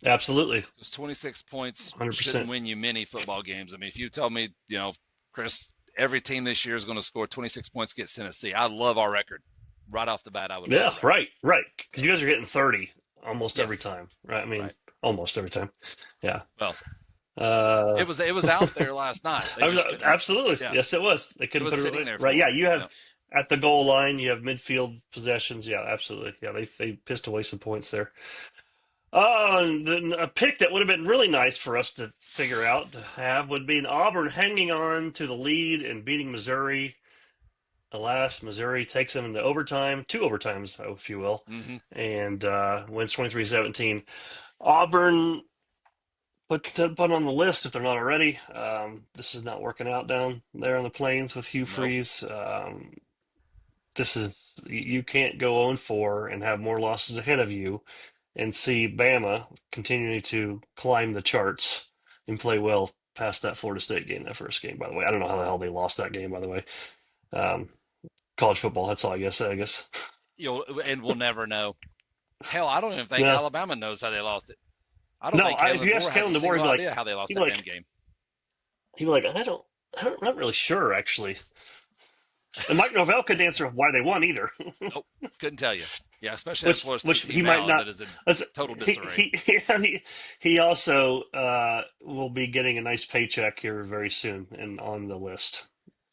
Absolutely, Because 26 points shouldn't 100%. win you many football games. I mean, if you tell me, Chris, every team this year is going to score 26 points against Tennessee, I love our record. Right off the bat, I would love Yeah, that. right, right. Because you guys are getting 30 almost every Yes, time, right? I mean, right. almost every time. Yeah. Well, Uh, it was out there last night. They I was just couldn't. absolutely Yeah, yes, it was. They it couldn't was put it sitting away. there for Right? Yeah, long. you Yeah. have at the goal line, you have midfield possessions. Yeah, absolutely. Yeah, they pissed away some points there. And then a pick that would have been really nice for us to figure out to have would be an Auburn hanging on to the lead and beating Missouri. Alas, Missouri takes them into overtime, two overtimes, if you will, Hmm. and wins 23-17. Auburn put on the list if they're not already. This is not working out down there on the plains with Hugh Nope. Freeze. This is you can't go 0-4 and have more losses ahead of you and see Bama continuing to climb the charts and play well past that Florida State game, that first game, by the way. I don't know how the hell they lost that game, by the way. Um, College football, that's all I guess. And we'll never know. Hell, I don't even think Yeah. Alabama knows how they lost it. I don't No, think if Kalen you ask DeBoer has a Kalen DeBoer, single idea how they lost he'd be that like, damn game. I'm not really sure actually. And Mike Norvell couldn't answer why they won either. Nope, couldn't tell you. Yeah, especially that which Florida which State he team might now not. that is in as- total disarray. He also will be getting a nice paycheck here very soon and on the list,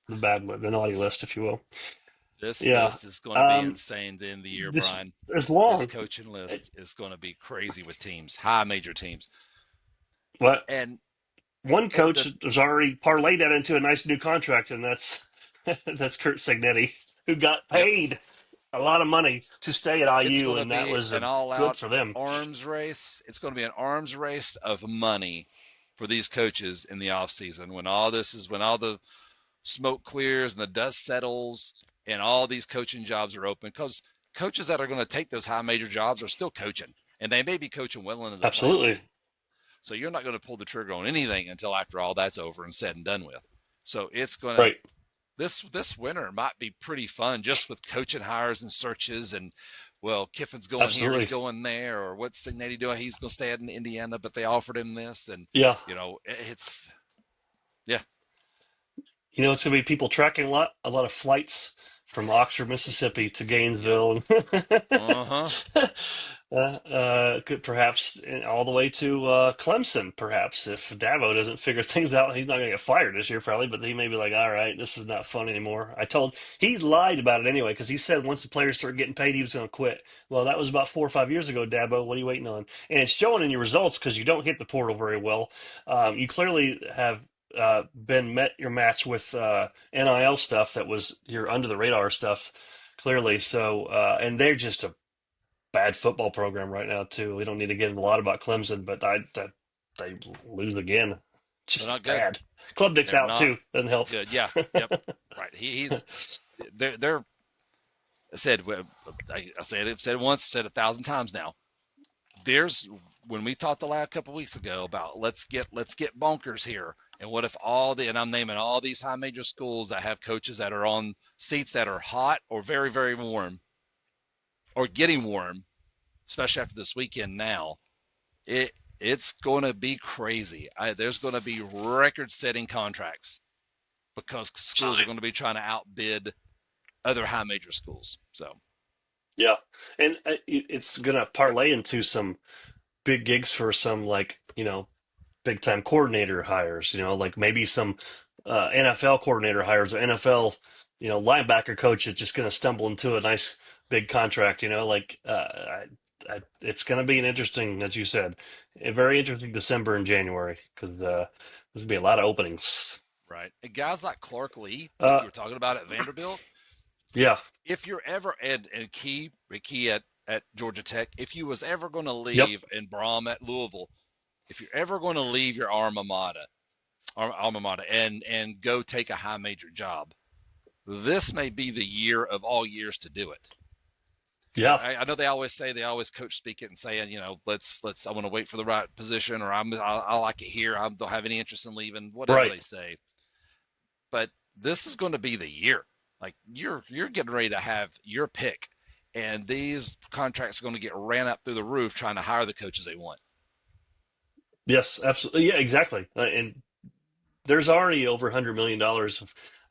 the naughty This list, if you will. this Yeah. list is going to be Um, insane to end the year, this Brian. is This long. coaching list is going to be crazy with teams, high major teams. What? And one Well, coach has already parlayed that into a nice new contract, and that's that's Kurt Signetti, who got yes, paid a lot of money to stay at it's IU, going to and that be was an good all-out for them. arms race. It's going to be an arms race of money for these coaches in the off season when all the smoke clears and the dust settles and all these coaching jobs are open because coaches that are going to take those high major jobs are still coaching and they may be coaching well into the playoffs. Absolutely. So you're not going to pull the trigger on anything until after all that's over and said and done with. So it's going to Right. this winter might be pretty fun just with coaching hires and searches and well Kiffin's going here, he's Absolutely. going there, or what's Signetti doing? He's going to stay in Indiana, but they offered him this, and Yeah. it's yeah. It's going to be people tracking a lot of flights from Oxford, Mississippi to Yep. Gainesville, Uh-huh. perhaps all the way to Clemson, perhaps. If Dabo doesn't figure things out, he's not going to get fired this year, probably, but he may be like, all right, this is not fun anymore. He lied about it anyway, because he said once the players started getting paid, he was going to quit. Well, that was about 4 or 5 years ago, Dabo. What are you waiting on? And it's showing in your results because you don't hit the portal very well. You clearly have been met your match with NIL stuff that was your under the radar stuff, clearly. So, and they're just a bad football program right now too. We don't need to get into a lot about Clemson, but they lose again. They're Just not good. bad. Klubnik's They're out not too. Doesn't help. good. Yeah. Yep. Right. He's they're I said I said it said it once, said 1,000 times now. There's when we talked the last couple of weeks ago about let's get bonkers here. And what if and I'm naming all these high major schools that have coaches that are on seats that are hot or very, very warm or getting warm, especially after this weekend now, it's going to be crazy. There's going to be record-setting contracts because schools are going to be trying to outbid other high major schools. So Yeah, and it's gonna parlay into some big gigs for some big time coordinator hires. Like maybe some NFL coordinator hires or NFL linebacker coach is just gonna stumble into a nice big contract. It's gonna be an interesting, as you said, a very interesting December and January because there's gonna be a lot of openings. right, and guys like Clark Lee, like Uh, you were talking about at Vanderbilt, yeah, if you're ever and Key at Georgia Tech, if you was ever going to yep, leave and Brom at Louisville, if you're ever going to leave your alma mater and go take a high major job, this may be the year of all years to do it. yeah, I know they always coach speak it and saying, let's I want to wait for the right position, or I like it here. I don't have any interest in leaving, whatever right. they say. But this is going to be the year. Like you're getting ready to have your pick, and these contracts are going to get ran up through the roof trying to hire the coaches they want. Yes, absolutely. Yeah, exactly. And there's already over $100 million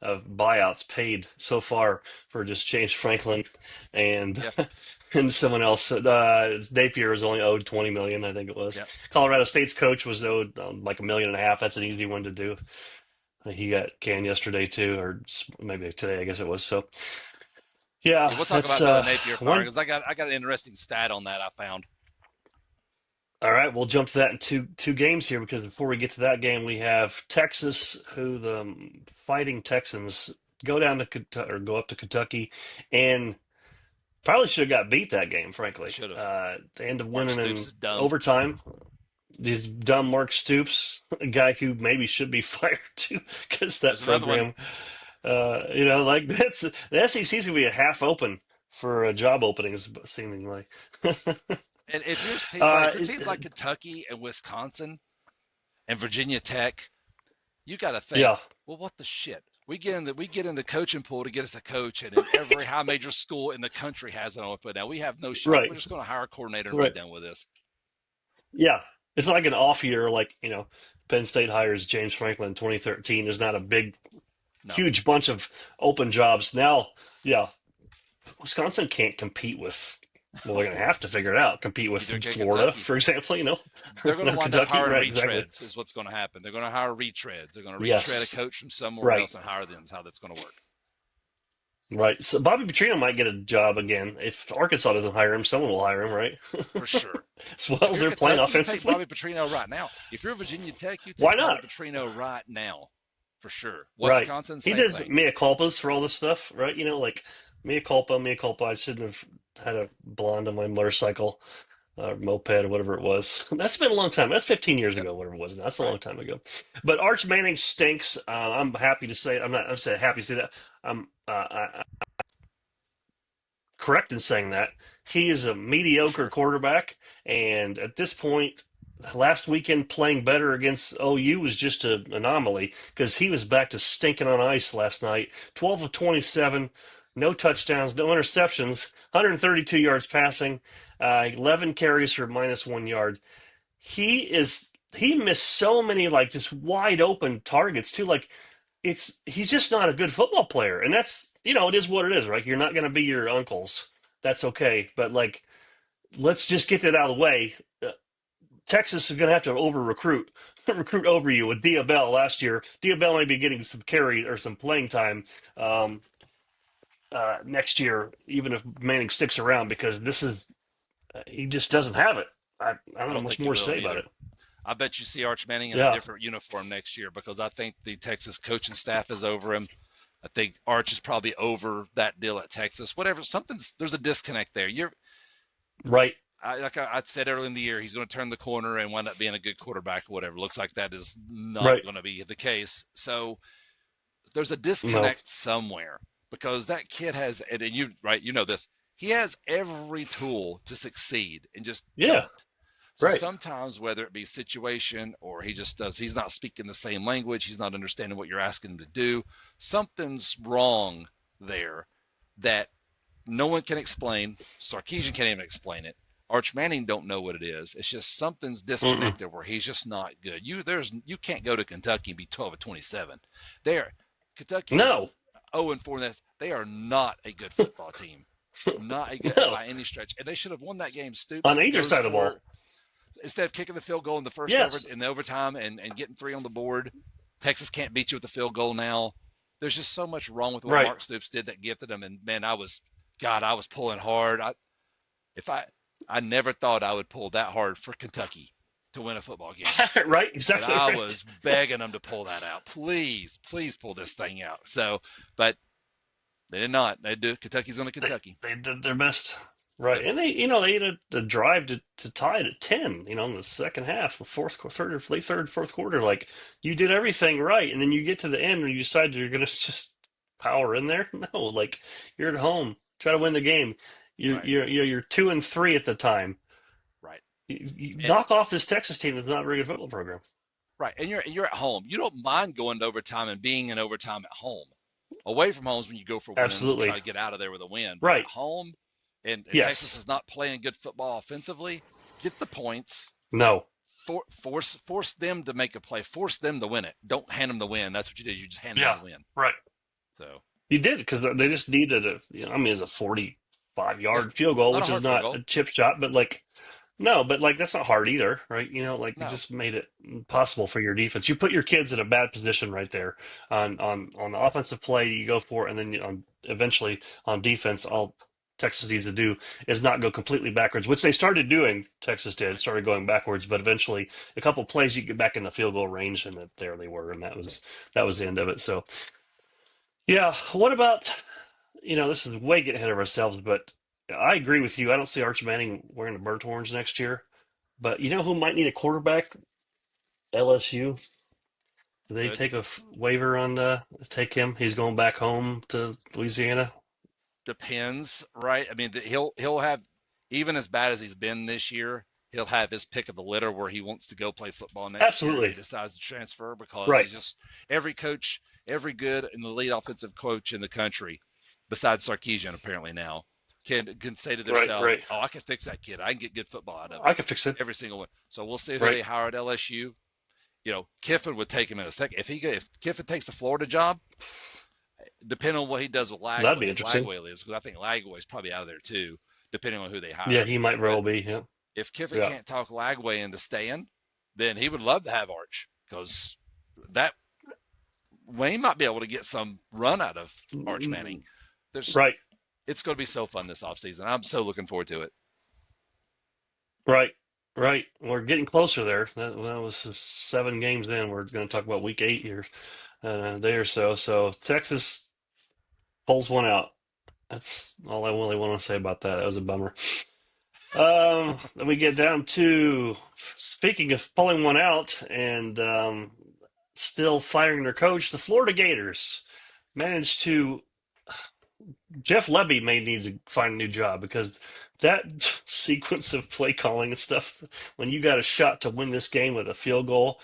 of buyouts paid so far for just James Franklin and Yeah, and someone else. Napier is only owed 20 million, I think it was. yeah. Colorado State's coach was owed like 1.5 million. That's an easy one to do. He got canned yesterday too, or maybe today, I guess it was. So Yeah, yeah, we'll talk that's about the Napier fire one. because I got an interesting stat on that I found. All right, we'll jump to that in two games here because before we get to that game, we have Texas, who the Fighting Texans go down to or go up to Kentucky, and probably should have got beat that game. They Frankly, should have. they end up Mark winning Stoops in is dumb. overtime. This dumb Mark Stoops, a guy who maybe should be fired too, because that There's another one. program, like that's the SEC's gonna be a half open for job openings, seemingly. And if uh, your team's like Kentucky and Wisconsin and Virginia Tech, you got to think, yeah, well, what the shit? We get in the coaching pool to get us a coach, and then every high major school in the country has an open. Now we have no shot. right, We're just going to hire a coordinator and be right. done with this. Yeah, it's not like an off year like, Penn State hires James Franklin in 2013. There's not a big, No, huge bunch of open jobs. Now, yeah, Wisconsin can't compete with, well, they're going to have to figure it out, compete with neither can Florida, Kentucky. for example, They're going to no, wind up Kentucky, hiring right, exactly. retreads. Is what's going to happen. They're going to hire retreads. They're going to retread a Yes, coach from somewhere right. else and hire them. Is how that's going to work. Right. So Bobby Petrino might get a job again if Arkansas doesn't hire him. Someone will hire him, right? for sure. As well If as you're they're playing Kentucky, you take offensively. Bobby Petrino right now. If you're Virginia Tech, you Why take Bobby not? Petrino right now, for sure. Right. Wisconsin, He same does thing. mea culpas for all this stuff, right? Like mea culpa, mea culpa. I shouldn't have had a blonde on my motorcycle or moped or whatever it was. That's been a long time. That's 15 years Yep. ago, whatever it was. That's a Right. long time ago. But Arch Manning stinks. I'm happy to say, I'm saying happy to say that. I'm correct in saying that. He is a For mediocre sure. quarterback. And at this point, last weekend playing better against OU was just an anomaly because he was back to stinking on ice last night. 12 of 27, no touchdowns, no interceptions, 132 yards passing, 11 carries for -1 yard. He missed so many like just wide open targets too. Like he's just not a good football player, and that's it is what it is, right? You're not going to be your uncles. That's okay, but like let's just get that out of the way. Texas is going to have to over recruit, recruit over you with Diabell last year. Diabell may be getting some carry or some playing time next year, even if Manning sticks around, because this is he just doesn't have it. I I don't know don't much think he more to will say about either. it. I bet you see Arch Manning in a Yeah, different uniform next year because I think the Texas coaching staff is over him. I think Arch is probably over that deal at Texas. Whatever, there's a disconnect there. right. I said earlier in the year, he's going to turn the corner and wind up being a good quarterback or whatever. Looks like that is not Right. going to be the case. So there's a No. disconnect somewhere because that kid has, and you right, you know this. He has every tool to succeed and just Yeah. don't. So Right. sometimes, whether it be situation or he's not speaking the same language, he's not understanding what you're asking him to do. Something's wrong there that no one can explain. Sarkisian can't even explain it. Arch Manning don't know what it is. It's just something's Mm-mm. disconnected where he's just not good. You can't go to Kentucky and be 12 of 27. There, Kentucky is No. 0 and 4 in this. They are not a good football team, not a good No. by any stretch, and they should have won that game. On Stoops either goes side of the ball. for instead of kicking the field goal in the Yes. in the overtime and getting 3 on the board. Texas can't beat you with the field goal now. There's just so much wrong with what Right. Mark Stoops did that gifted him. And man, I was pulling hard. If I I never thought I would pull that hard for Kentucky to win a football game. Right. And Exactly I right. was begging them to pull that out. Please, please pull this thing out. So, but they did not. They do. Kentucky's going to They Kentucky. they did their best. Right. Yep. And they had a drive to tie it at 10, in the second half, the late third, fourth quarter. Like you did everything right. And then you get to the end and you decide you're going to just power in there. No, like you're at home. Try to win the game. Right. You're 2-3 at the time. Right. You And knock off this Texas team that's not a very good football program. right. And you're at home. You don't mind going to overtime and being in overtime at home. Away from home is when you go for wins and try Absolutely. to get out of there with a win. But at Right. home, and Texas Yes. is not playing good football offensively, get the points. No. Force them to make a play. Force them to win it. Don't hand them the win. That's what you did. You just handed them Yeah. the win. Right. So You did because they just needed it's a 45 yeah, yard field goal, not a which is hard field not goal. a chip shot, but like, no, but like that's not hard either, right? Like you No. just made it impossible for your defense. You put your kids in a bad position right there on the offensive play you go for, and then eventually on defense, all Texas needs to do is not go completely backwards, which they started doing. Texas did started going backwards, but eventually a couple plays you get back in the field goal range, and there they were, and that was the end of it. So yeah, what about? This is way getting ahead of ourselves, but I agree with you. I don't see Arch Manning wearing the burnt orange next year. But you know who might need a quarterback? LSU. Do they Good. take a waiver on take him? He's going back home to Louisiana. Depends, right? I mean, he'll have even as bad as he's been this year. He'll have his pick of the litter where he wants to go play football next year if he Absolutely. decides to transfer because Right. he's just every coach, every good and the lead offensive coach in the country, besides Sarkisian apparently now, can say to Right. themselves, Right. "Oh, I can fix that kid. I can get good football out of I him." can fix it. Every single one. So we'll see who Right. they hire at LSU. Kiffin would take him in a second. If Kiffin takes the Florida job, depending on what he does with That'd be Lagway, if interesting. Lagway leaves, because I think Lagway is probably out of there too, depending on who they Yeah, hire. he might But well be. Yeah. if Kiffin Yeah. can't talk Lagway into staying, then he would love to have Arch because that Wayne might be able to get some run out of Arch Manning. there's Right, it's going to be so fun this offseason. I'm so looking forward to it. right, right. We're getting closer there. That was 7 games in. We're going to talk about week 8 here, a day or so. So Texas pulls one out. That's all I really want to say about that. That was a bummer. Then we get down to, speaking of pulling one out and still firing their coach, the Florida Gators managed to. Jeff Lebby may need to find a new job because that sequence of play calling and stuff, when you got a shot to win this game with a field goal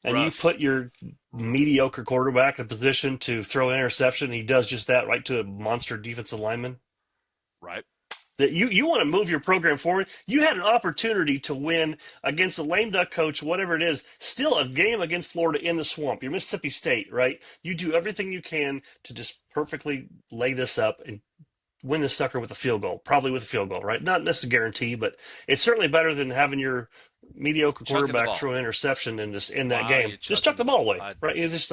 and you Rough, put your mediocre quarterback in a position to throw an interception, he does just that right to a monster defensive lineman. right? That you want to move your program forward. You had an opportunity to win against a lame duck coach, whatever it is. Still a game against Florida in the swamp. You're Mississippi State, right? You do everything you can to just perfectly lay this up and win this sucker with a field goal. Probably with a field goal, right? Not necessarily a guarantee, but it's certainly better than having your mediocre Chucking the quarterback ball. throw an interception and just in that Why are game. you Just chuck chucking the the ball ball? away, right? It's just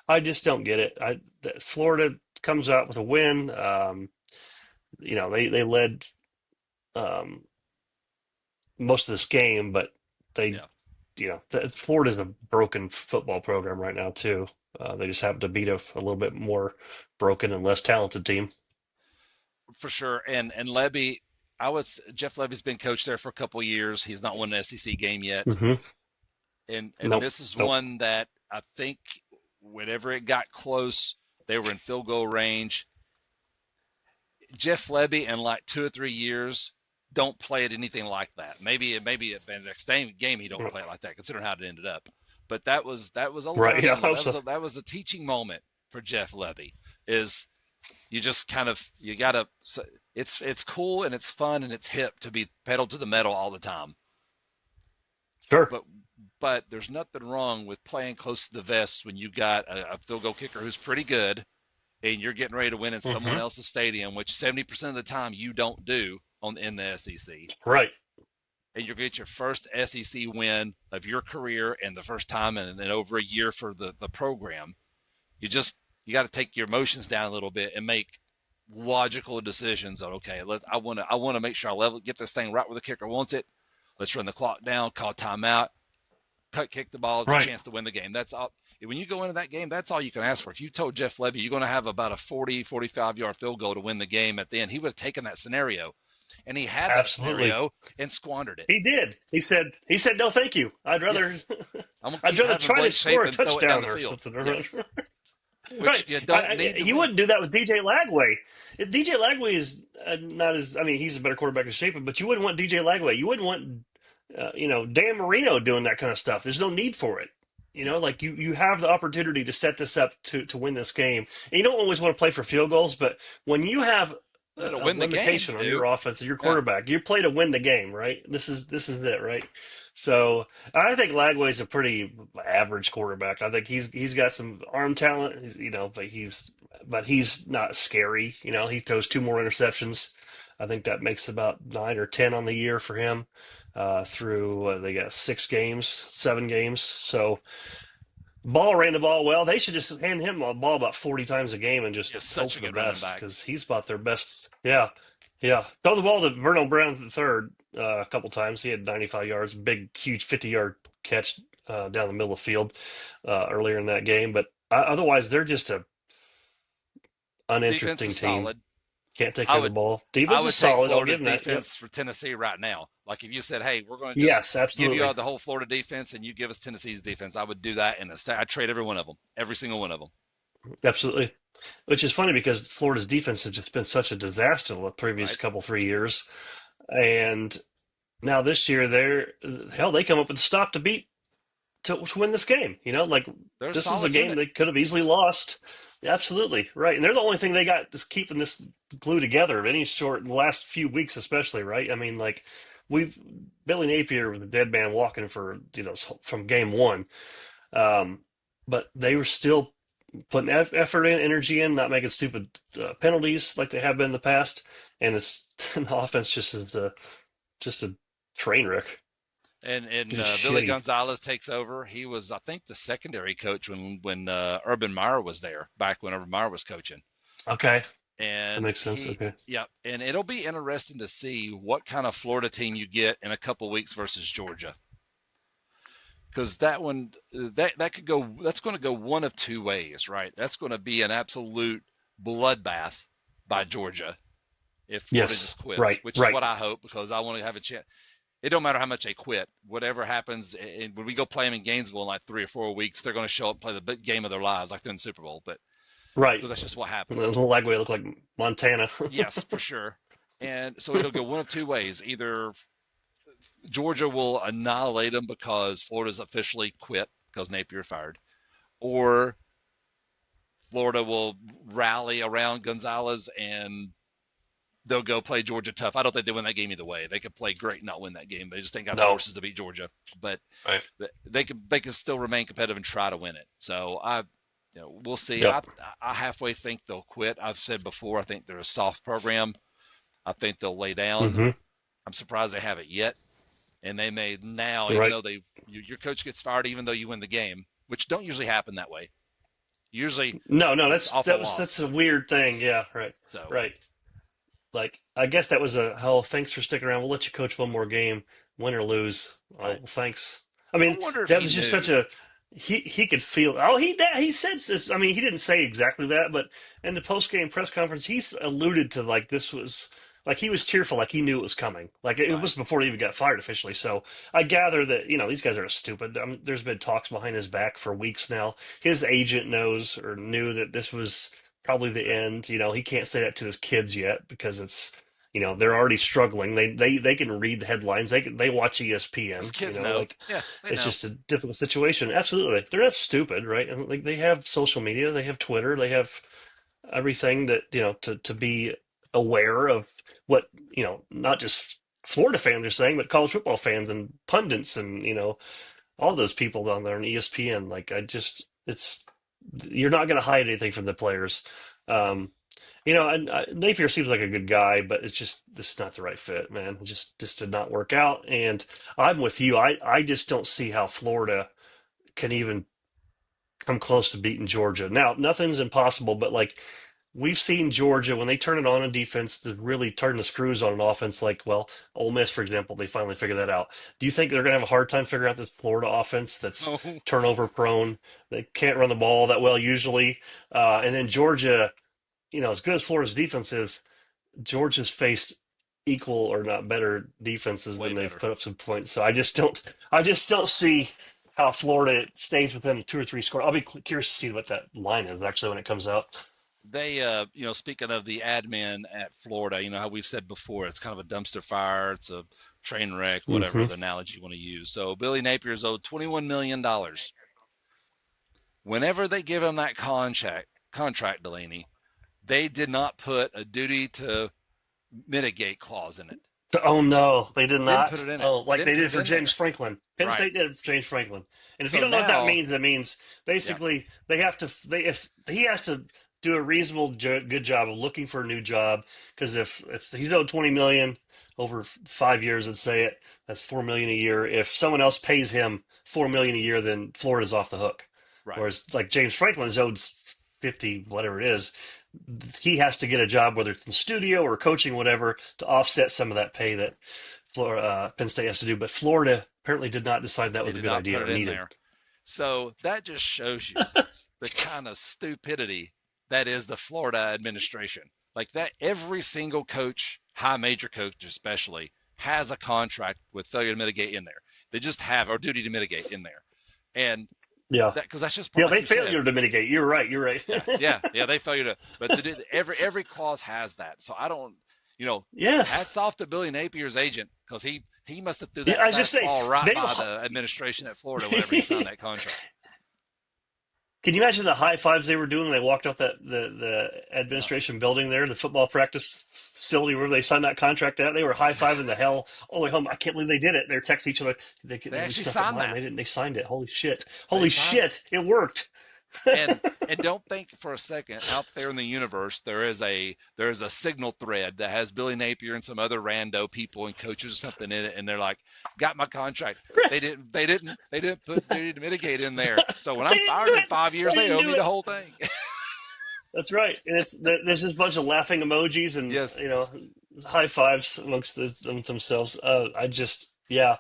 I just don't get it. Florida comes out with a win. They led um, most of this game, but they, Yeah, Florida's a broken football program right now too. They just happen to beat a little bit more broken and less talented team. for sure. And Lebby, Jeff Lebby's been coach there for a couple years. He's not won an SEC game yet. Hmm. And Nope. this is Nope. one that I think whenever it got close, they were in field goal range. Jeff Lebby in like 2 or 3 years don't play it anything like that. Maybe the next game he don't play it like that, considering how it ended up. But that was a Right. Yeah. learning. I hope That was so. that was a teaching moment for Jeff Lebby. Is you just kind of you gotta. It's cool and it's fun and it's hip to be pedal to the metal all the time. Sure. But but there's nothing wrong with playing close to the vest when you got a field goal kicker who's pretty good and you're getting ready to win in someone Hmm. else's stadium, which 70% of the time you don't do in the SEC. Right. And you'll get your first SEC win of your career and the first time in over a year for the program. You got to take your emotions down a little bit and make logical decisions on, okay, I want to make sure get this thing right where the kicker wants it. Let's run the clock down, call timeout, kick the ball, the Right. chance to win the game. That's all. When you go into that game, that's all you can ask for. If you told Jeff Lebby you're going to have about a 40, 45-yard field goal to win the game at the end, he would have taken that scenario. And he had that Absolutely. scenario and squandered it. He did. He said, no, thank you. Yes. I'm going to I'd keep rather having try to Blake score a Shapen throw it down touchdown the or field. something. Yes. Right. Which you don't need to You win. wouldn't do that with DJ Lagway. DJ Lagway is not as, I mean, he's a better quarterback in shape, but you wouldn't want DJ Lagway. You wouldn't want, Dan Marino doing that kind of stuff. There's no need for it. No. Like you have the opportunity to set this up to win this game. And you don't always want to play for field goals, but when you have To a win the game, limitation on dude. your offense and your Yeah. quarterback, you play to win the game, right? This is it, right? So I think Lagway's a pretty average quarterback. I think he's got some arm talent. But he's not scary. He throws 2 more interceptions. I think that makes about 9 or 10 on the year for him. Through they got 6 games, 7 games. So Ball ran the ball well. They should just hand him a ball about 40 times a game and just He's hope such a for the good running best back. because he's about their best. Yeah, yeah. Throw the ball to Vernon Brown III a couple times. He had 95 yards, big, huge 50-yard catch down the middle of the field earlier in that game. But otherwise, they're just a Defense uninteresting is team. solid. Can't take I care of the would ball. I Defense is would take solid. I'll give Florida's them that. Yep. defense for Tennessee right now. Like if you said, "Hey, we're going to just Yes, give you absolutely. the whole Florida defense, and you give us Tennessee's defense," I would do that, and I'd trade every one of them, every single one of them. Absolutely. Which is funny because Florida's defense has just been such a disaster the previous Right? couple, 3 years. And now this year, they come up with a stop to beat to win this game. Like They're a this is a solid game unit. they could have easily lost. Absolutely right, and they're the only thing they got that's keeping this glue together of any sort in the last few weeks, especially. Right? I mean, like we've Billy Napier was a dead man walking for from game one, um, but they were still putting effort in, energy in, not making stupid penalties like they have been in the past, and the offense just a train wreck. And Just Billy shitty. Gonzalez takes over. He was, I think, the secondary coach when Urban Meyer was there, back when Urban Meyer was coaching. Okay. That And makes sense. Okay. yeah, and it'll be interesting to see what kind of Florida team you get in a couple weeks versus Georgia, because that one that could go that's going to go one of two ways, right? That's going to be an absolute bloodbath by Georgia if Florida Yes. just quits, Right. which is Right. what I hope, because I want to have a chance. It don't matter how much they quit. Whatever happens, and when we go play them in Gainesville in like 3 or 4 weeks, they're going to show up and play the big game of their lives, like they're in the Super Bowl. But Right. because that's just what It happens. doesn't look like Montana. Yes, for sure. And so it'll go one of two ways. Either Georgia will annihilate them because Florida's officially quit because Napier fired, or Florida will rally around Gonzalez and they'll go play Georgia tough. I don't think they win that game either way. They could play great and not win that game. They just ain't got the No. horses to beat Georgia. But Right. they can still remain competitive and try to win it. So we'll see. Yep. I halfway think they'll quit. I've said before, I think they're a soft program. I think they'll lay down. Mm-hmm. I'm surprised they haven't yet. And they may now, even Right. though your coach gets fired, even though you win the game, which don't usually happen that way. Usually, No, it's off a that's loss. a weird thing. Yeah. Right. So Right. Like, I guess that was thanks for sticking around. We'll let you coach one more game, win or lose. Oh, right. well, thanks. I I mean, wonder if that he was just knew. such he could feel. Oh, he said this. I mean, he didn't say exactly that, but in the post game press conference, he's alluded to like this was like he was tearful, like he knew it was coming. Like it Right. was before he even got fired officially. So I gather that these guys are stupid. There's been talks behind his back for weeks now. His agent knows or knew that this was probably the end. He can't say that to his kids yet because it's they're already struggling. They can read the headlines. They watch His ESPN. kids know. Like Yeah, they it's know. just a difficult situation. Absolutely, they're not stupid, right? And like they have social media, they have Twitter, they have everything that to be aware of what not just Florida fans are saying, but college football fans and pundits and all those people down there on ESPN. Like it's you're not going to hide anything from the players. Um, and Napier seems like a good guy, but it's just this is not the right fit, man. It just did not work out. And I'm with you. I just don't see how Florida can even come close to beating Georgia. Now, nothing's impossible, but like we've seen Georgia when they turn it on defense to really turn the screws on an offense. Like, well, Ole Miss, for example, they finally figured that out. Do you think they're going to have a hard time figuring out this Florida offense that's Oh, turnover prone? They can't run the ball that well usually, and then Georgia. As good as Florida's defense is, Georgia's faced equal or not better defenses way than they've better. put up some points. So I just don't see how Florida stays within 2 or 3 score. I'll be curious to see what that line is actually when it comes out. They, speaking of the admin at Florida, how we've said before, it's kind of a dumpster fire. It's a train wreck, whatever Hmm. the analogy you want to use. So Billy Napier is owed $21 million. Whenever they give him that contract, Delaney, they did not put a duty to mitigate clause in it. Oh no, they did Didn't put not. it in it. Oh, like Didn't they put did it for in James there. Franklin. Penn Right. State did it for James Franklin. And if you So don't know what that now, means, that means yeah, basically they have to. If he has to do a reasonable, good job of looking for a new job, because if he's owed 20 million over 5 years, let's say that's 4 million a year. If someone else pays him 4 million a year, then Florida's off the hook. right. Whereas like James Franklin is owed 50, whatever it is, he has to get a job, whether it's in the studio or coaching, whatever, to offset some of that pay that Penn State has to do. But Florida apparently did not decide that They was a did good not put idea it or in needed. there. So that just shows you the kind of stupidity that is the Florida administration. Like that, every single coach, high major coach especially, has a contract with failure to mitigate in there. They just have or duty to mitigate in there, and Yeah. that because that's just Yeah, like they you said. failure to mitigate. You're right. You're right. Yeah, they failure to. But to do, every clause has that. So I don't, Yes. hats off to Billy Napier's agent because he must have threw Yeah, that I was just saying, fastball right they by will. the administration at Florida whenever he signed that contract. Can you imagine the high fives they were doing when they walked out the Uh, administration building there, the football practice facility where they signed that contract at? They were high fiving the hell all the way home. I can't believe they did it. They're texting each other. they They actually stuck it signed line. that. They didn't. They signed it. Holy shit! They Holy signed it. shit! It worked. And don't think for a second out there in the universe there is a signal thread that has Billy Napier and some other rando people and coaches or something in it, and they're like, got my contract. They Right. didn't put duty to mitigate in there. So when They I'm didn't fired do in it. 5 years, They they didn't owe do me the it. whole thing. That's right. And there's this bunch of laughing emojis and Yes, high fives amongst themselves. Yeah.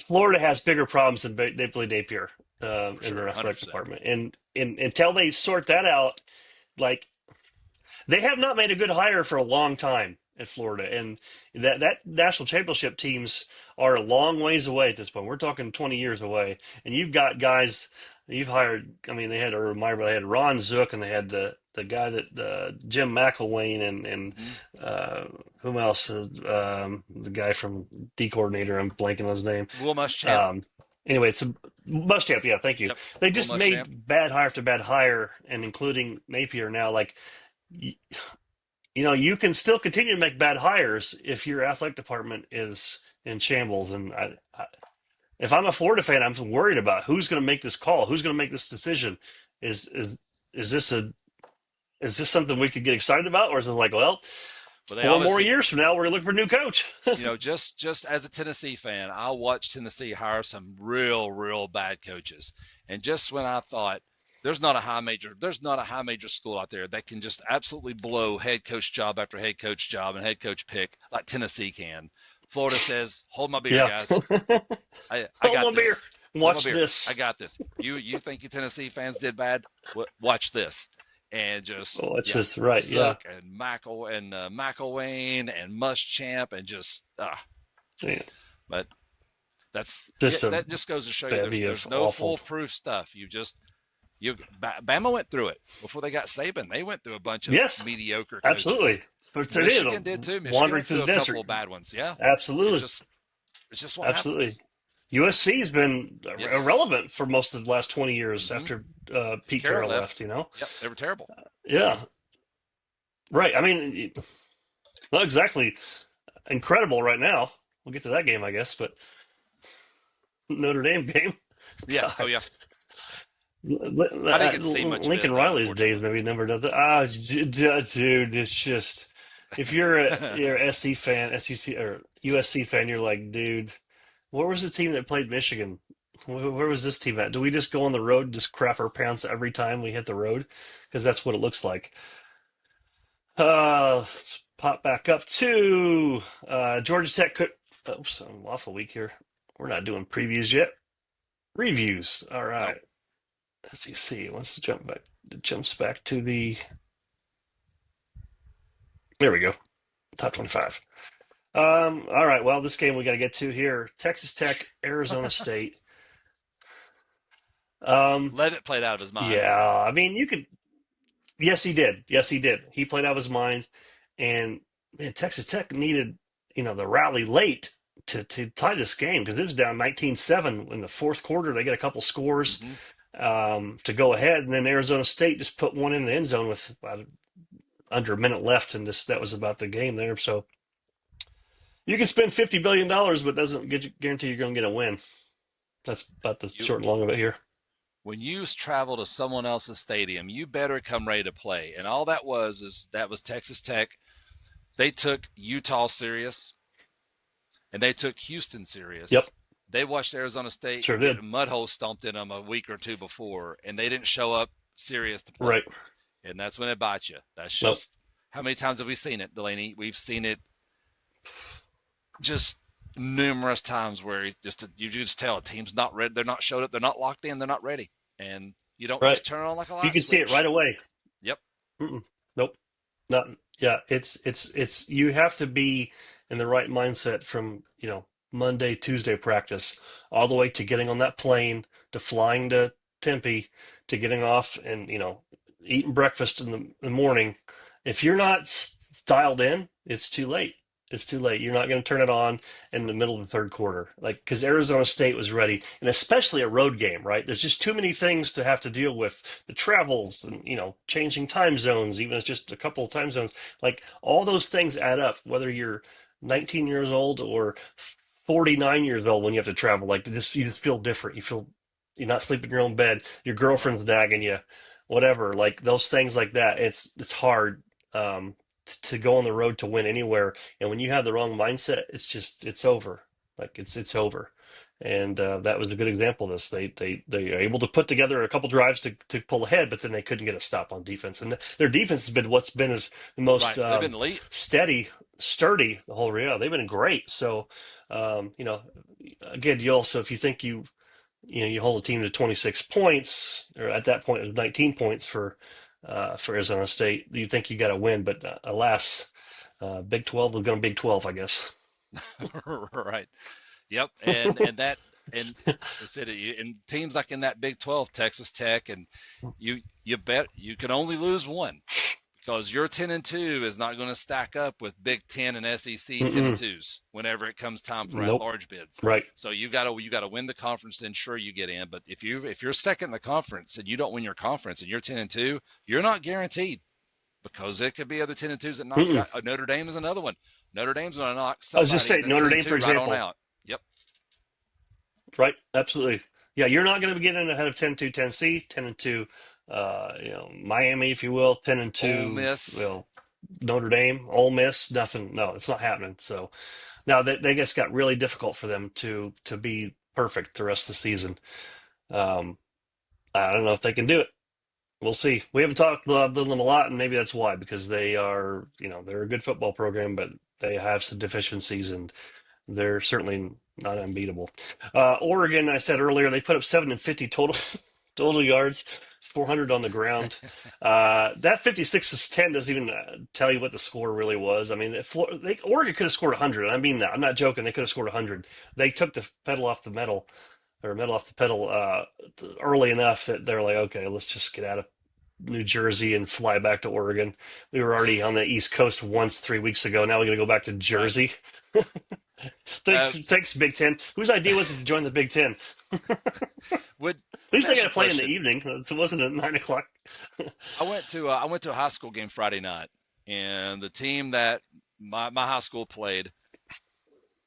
Florida has bigger problems than they play Napier for in sure, their athletic 100%. department, and until they sort that out, like they have not made a good hire for a long time at Florida, and that national championship teams are a long ways away at this point. We're talking 20 years away, and you've got guys you've hired. I mean, they had a reminder. They had Ron Zook, and they had the guy that Jim McElwain, and Hmm. whom else? The guy from D coordinator. I'm blanking on his name. Will Muschamp. Um, anyway, it's a Muschamp. Yeah, thank you. Yep, They Will just Muschamp. made bad hire after bad hire, and including Napier now. Like, you can still continue to make bad hires if your athletic department is in shambles. And if I'm a Florida fan, I'm worried about who's going to make this call, who's going to make this decision. Is is is this a is this something we could get excited about, or is it like, well, But they 4 more obviously, years from now, we're looking for a new coach? just as a Tennessee fan, I watched Tennessee hire some real bad coaches. And just when I thought there's not a high major school out there that can just absolutely blow head coach job after head coach job and head coach pick like Tennessee can. Florida says, "Hold my beer, Yeah, guys. I hold got my beer. this. Hold my Watch beer. this. I got this. You think you Tennessee fans did bad? Watch this." And just Oh, it's yeah, just right. Yeah, Zook and McElwain and Muschamp and just yeah. but that's Just a that just goes to show you bevy there's of no awful. foolproof stuff. Bama went through it before they got Saban. They went through a bunch of Yes, mediocre coaches. absolutely. But they did Michigan did too. Michigan wandering went through through the a couple desert. of bad ones. Yeah, it's Absolutely, just it's just what absolutely. happens. USC's been Yes. irrelevant for most of the last 20 years Hmm. after Pete Carroll Carroll left. left. You know, Yep, they were terrible. yeah, right. I mean, not exactly incredible right now. We'll get to that game, I guess, but Notre Dame game. Yeah. Oh God, yeah. I didn't get to see much of Lincoln it though, Riley's days unfortunately. maybe never does that. Dude, it's just if you're a SC fan, SEC or USC fan, you're like, dude, where was the team that played Michigan? Where was this team at? Do we just go on the road and just crap our pants every time we hit the road? Because that's what it looks like. Let's pop back up to Georgia Tech. Oops, I'm off a week here. We're not doing previews yet. Reviews. All Nope. right. SEC wants to jump back. Jumps back to the. There we go. Top 25. All right. Well, this game we got to get to here. Texas Tech, Arizona State. Um, Let it play out of his mind. yeah. I mean, you could. Yes, he did. Yes, he did. He played out of his mind, and man, Texas Tech needed the rally late to tie this game because it was down 19-7 in the fourth quarter. They got a couple scores Hmm. to go ahead, and then Arizona State just put one in the end zone with under a minute left, and that was about the game there. So you can spend $50 billion, but it doesn't guarantee you're going to get a win. That's about the You short and long of it here. when you travel to someone else's stadium, you better come ready to play. And all that was Texas Tech. They took Utah serious and they took Houston Yep, serious. They watched Arizona State sure get did. a mud hole stomped in them a week or two before, and they didn't show up serious to play. Right. And that's when it bites you. That's Nope. just how many times have we seen it, Delaney? We've seen it just numerous times where you just tell a team's not ready. They're not showed up. They're not locked in. They're not ready. And you don't Right. just turn it on like a You light can see it right switch. away. Yep. Mm-mm. Nope. Not. Yeah. It's. You have to be in the right mindset from Monday, Tuesday practice all the way to getting on that plane to flying to Tempe to getting off and eating breakfast in the morning. If you're not dialed in, it's too late. It's too late. You're not going to turn it on in the middle of the third quarter, like because Arizona State was ready, and especially a road game, right? There's just too many things to have to deal with, the travels and changing time zones, even if it's just a couple of time zones. Like all those things add up. Whether you're 19 years old or 49 years old, when you have to travel, like you just feel different. You feel you're not sleeping in your own bed. Your girlfriend's nagging you, whatever. Like those things like that. It's hard. To go on the road to win anywhere. And when you have the wrong mindset, it's over. Like it's over. And that was a good example of this. They are able to put together a couple drives to pull ahead, but then they couldn't get a stop on defense. And their defense has been what's been is the most Right. They've been elite. steady, sturdy the whole year. They've been great. So you know, again, you also if you think you hold a team to 26 points, or at that point it was 19 points for Arizona State, you think you got to win, but alas, Big 12 will go Big 12, I guess. Right. Yep. And I said in teams like in that Big 12, Texas Tech, and you bet you can only lose one because your 10-2 is not going to stack up with Big 10 and SEC Mm-mm. 10-2s whenever it comes time for Nope. at-large bids. Right. So you gotta win the conference to ensure you get in. But if you're second in the conference and you don't win your conference and you're 10-2, you're not guaranteed because it could be other 10-2s that knock you Mm-mm. out. Notre Dame is another one. Notre Dame's going to knock I was just somebody saying that's Notre Dame, 10-2 for right on example. out. Yep. Right. Absolutely. Yeah, you're not going to be getting ahead of 10-2 Tennessee, 10-2, Miami, if you will, ten and Ole two, Miss. Notre Dame, Ole Miss, nothing. No, it's not happening. So now they just got really difficult for them to be perfect the rest of the season. Um, I don't know if they can do it. We'll see. We haven't talked about them a lot, and maybe that's why, because they are, they're a good football program, but they have some deficiencies, and they're certainly not unbeatable. Oregon, I said earlier, they put up 750 total total yards, 400 on the ground. That 56-10 doesn't even tell you what the score really was. I mean, Oregon could have scored 100. I mean that. I'm not joking. They could have scored 100. They took the pedal off the metal, or metal off the pedal early enough that they're like, okay, let's just get out of New Jersey and fly back to Oregon. We were already on the East Coast once 3 weeks ago. Now we're going to go back to Right. Jersey. Uh, Thanks, Big Ten. Whose idea was it to join the Big Ten? would At Let least me they ask got you to a play in the question. evening. So it wasn't at 9 o'clock. I went to a high school game Friday night, and the team that my high school played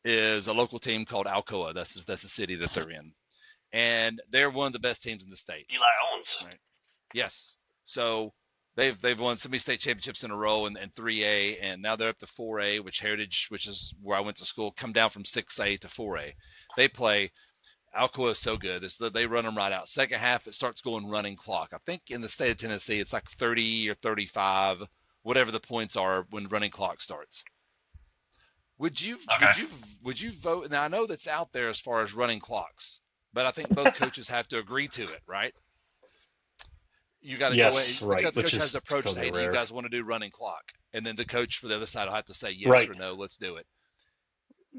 is a local team called Alcoa. That's the city that they're in, and they're one of the best teams in the state. Eli Owens. Right. Yes. So they've won so many state championships in a row in 3A, and now they're up to 4A, which Heritage, which is where I went to school, come down from 6A to 4A. They play. Alcoa is so good. They run them right out. Second half, it starts going running clock. I think in the state of Tennessee, it's like 30 or 35, whatever the points are when running clock starts. Would you Okay. would you would you vote? Now I know that's out there as far as running clocks, but I think both coaches have to agree to it, right? You got to go in. Yes, right. The Which coach has to is approach, totally hey, do you rare. guys want to do running clock? And then the coach for the other side will have to say yes Right, or no. Let's do it.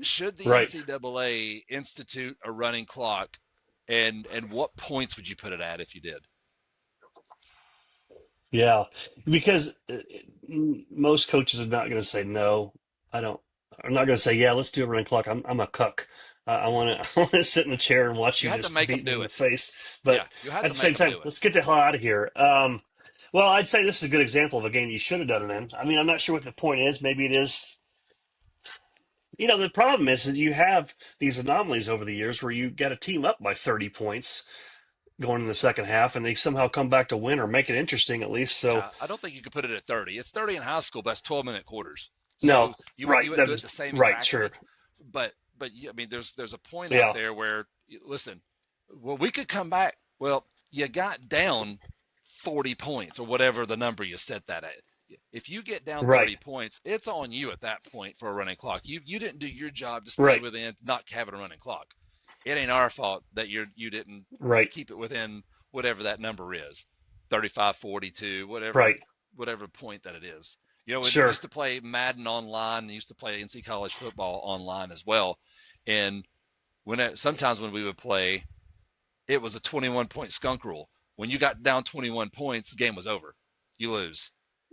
Should the right. NCAA institute a running clock, and what points would you put it at if you did? Yeah, because most coaches are not going to say no. I don't. I'm not going to say yeah. Let's do a running clock. I'm a cuck. I want to. I want to sit in a chair and watch You you have to just make them beat me do in the it. face. But Yeah, you have at to the make same them time, do it. let's get the hell out of here. Well, I'd say this is a good example of a game you should have done it in. I mean, I'm not sure what the point is. Maybe it is. The problem is that you have these anomalies over the years where you got a team up by 30 points going in the second half, and they somehow come back to win or make it interesting at least. So Yeah, I don't think you could put it at 30. It's 30 in high school, but that's 12-minute quarters. no, So you right, wouldn't that do it is the same right, sure, exactly, but I mean, there's a point out yeah, there where listen, well, we could come back. Well, you got down 40 points or whatever the number you set that at. If you get down right, 30 points, it's on you at that point for a running clock. You didn't do your job to stay right, within, not having a running clock. It ain't our fault that you didn't right, keep it within whatever that number is, 35, 42, right, whatever point that it is. We sure, used to play Madden online and used to play NC college football online as well. And sometimes when we would play, it was a 21-point skunk rule. When you got down 21 points, the game was over. You lose.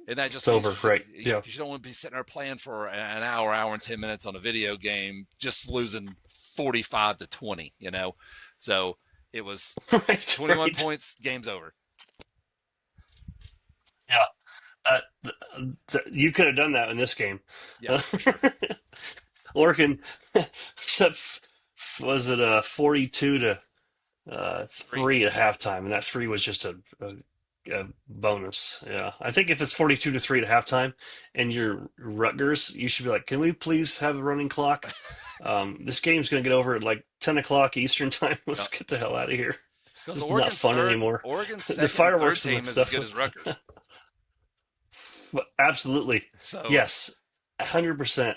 And that it's just means over, right, yeah, because you don't want to be sitting there playing for an hour and 10 minutes on a video game, just losing 45-20. So it was right, 21 right, points, game's over. yeah. You could have done that in this game. Yeah, for sure. Oregon, was it 42 to Three. 3 at Yep. halftime, and that three was just a bonus. Yeah, I think if it's 42 to 3 at halftime, and you're Rutgers, you should be like, "Can we please have a running clock?" This game's going to get over at like 10 o'clock Eastern time. Yeah. Let's get the hell out of here. Because This is not fun anymore. Oregon's The second and third fireworks and the team is as stuff. good as Rutgers. Absolutely. So Yes. 100%.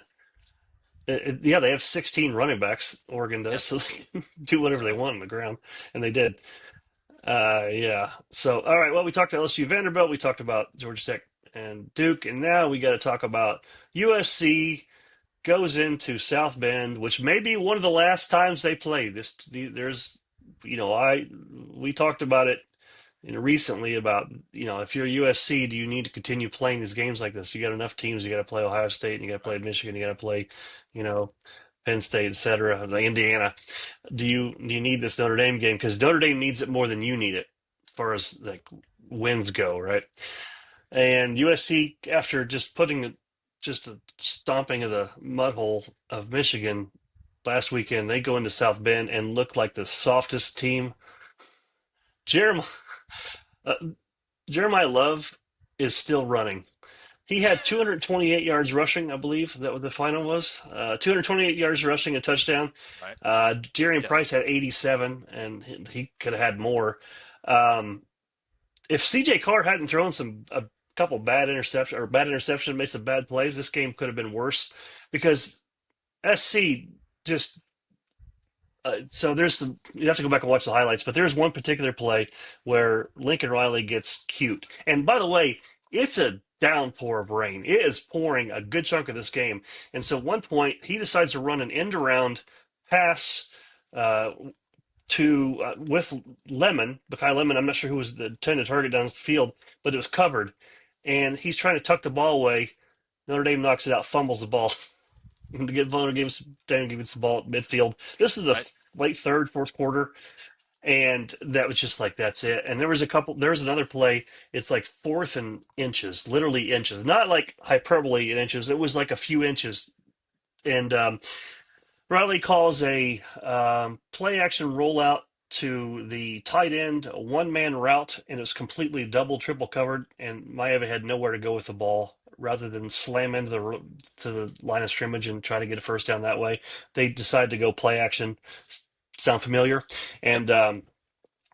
Yeah, they have 16 running backs, Oregon does, yep. so they can do whatever they So want on the ground. And they did. Yeah. So, all right. Well, we talked about LSU Vanderbilt. We talked about Georgia Tech and Duke. And now we got to talk about USC goes into South Bend, which may be one of the last times they play. There's, we talked about it, recently about, if you're USC, do you need to continue playing these games like this? You got enough teams. You got to play Ohio State, and you got to play right. Michigan. You got to play, you know, Penn State, et cetera, like Indiana. Do you need this Notre Dame game? Because Notre Dame needs it more than you need it, as far as like wins go, right? And USC, after just just a stomping of the mud hole of Michigan last weekend, they go into South Bend and look like the softest team. Jeremiah, uh, Jeremiah Love is still running. He had 228 yards rushing, I believe. Is that what the final was? 228 yards rushing, a touchdown. Right. Darian Price Yes. had 87, and he could have had more. Um, if CJ Carr hadn't thrown a couple bad interception, made some bad plays, this game could have been worse because SC just so there's some, you have to go back and watch the highlights, but there's one particular play where Lincoln Riley gets cute. And by the way, it's a downpour of rain. It is pouring a good chunk of this game. And so at one point he decides to run an end around pass uh, to with Lemon, Bakay Lemon. I'm not sure who was the intended target down the field, but it was covered. And he's trying to tuck the ball away. Notre Dame knocks it out, fumbles the ball to get Notre Dame giving the ball at midfield. This is the Right. late third, fourth quarter, and that was just like that's it. And there was another play. It's like fourth and inches, literally inches, not like hyperbole in inches. It was like a few inches. And Riley calls a play action rollout to the tight end, a one man route, and it was completely double, triple covered. And Maeva had nowhere to go with the ball. Rather than slam into the line of scrimmage and try to get a first down that way, they decided to go play action. Sound familiar? Yep. And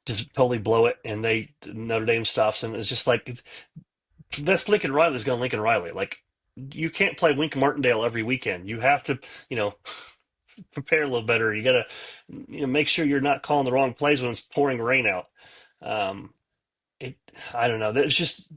just totally blow it. And Notre Dame stops them. It's just like that's Lincoln Riley's going Lincoln Riley. Like you can't play Wink Martindale every weekend. You have to, you know, prepare a little better. You got to, make sure you're not calling the wrong plays when it's pouring rain out. Um, it, I don't know. It's just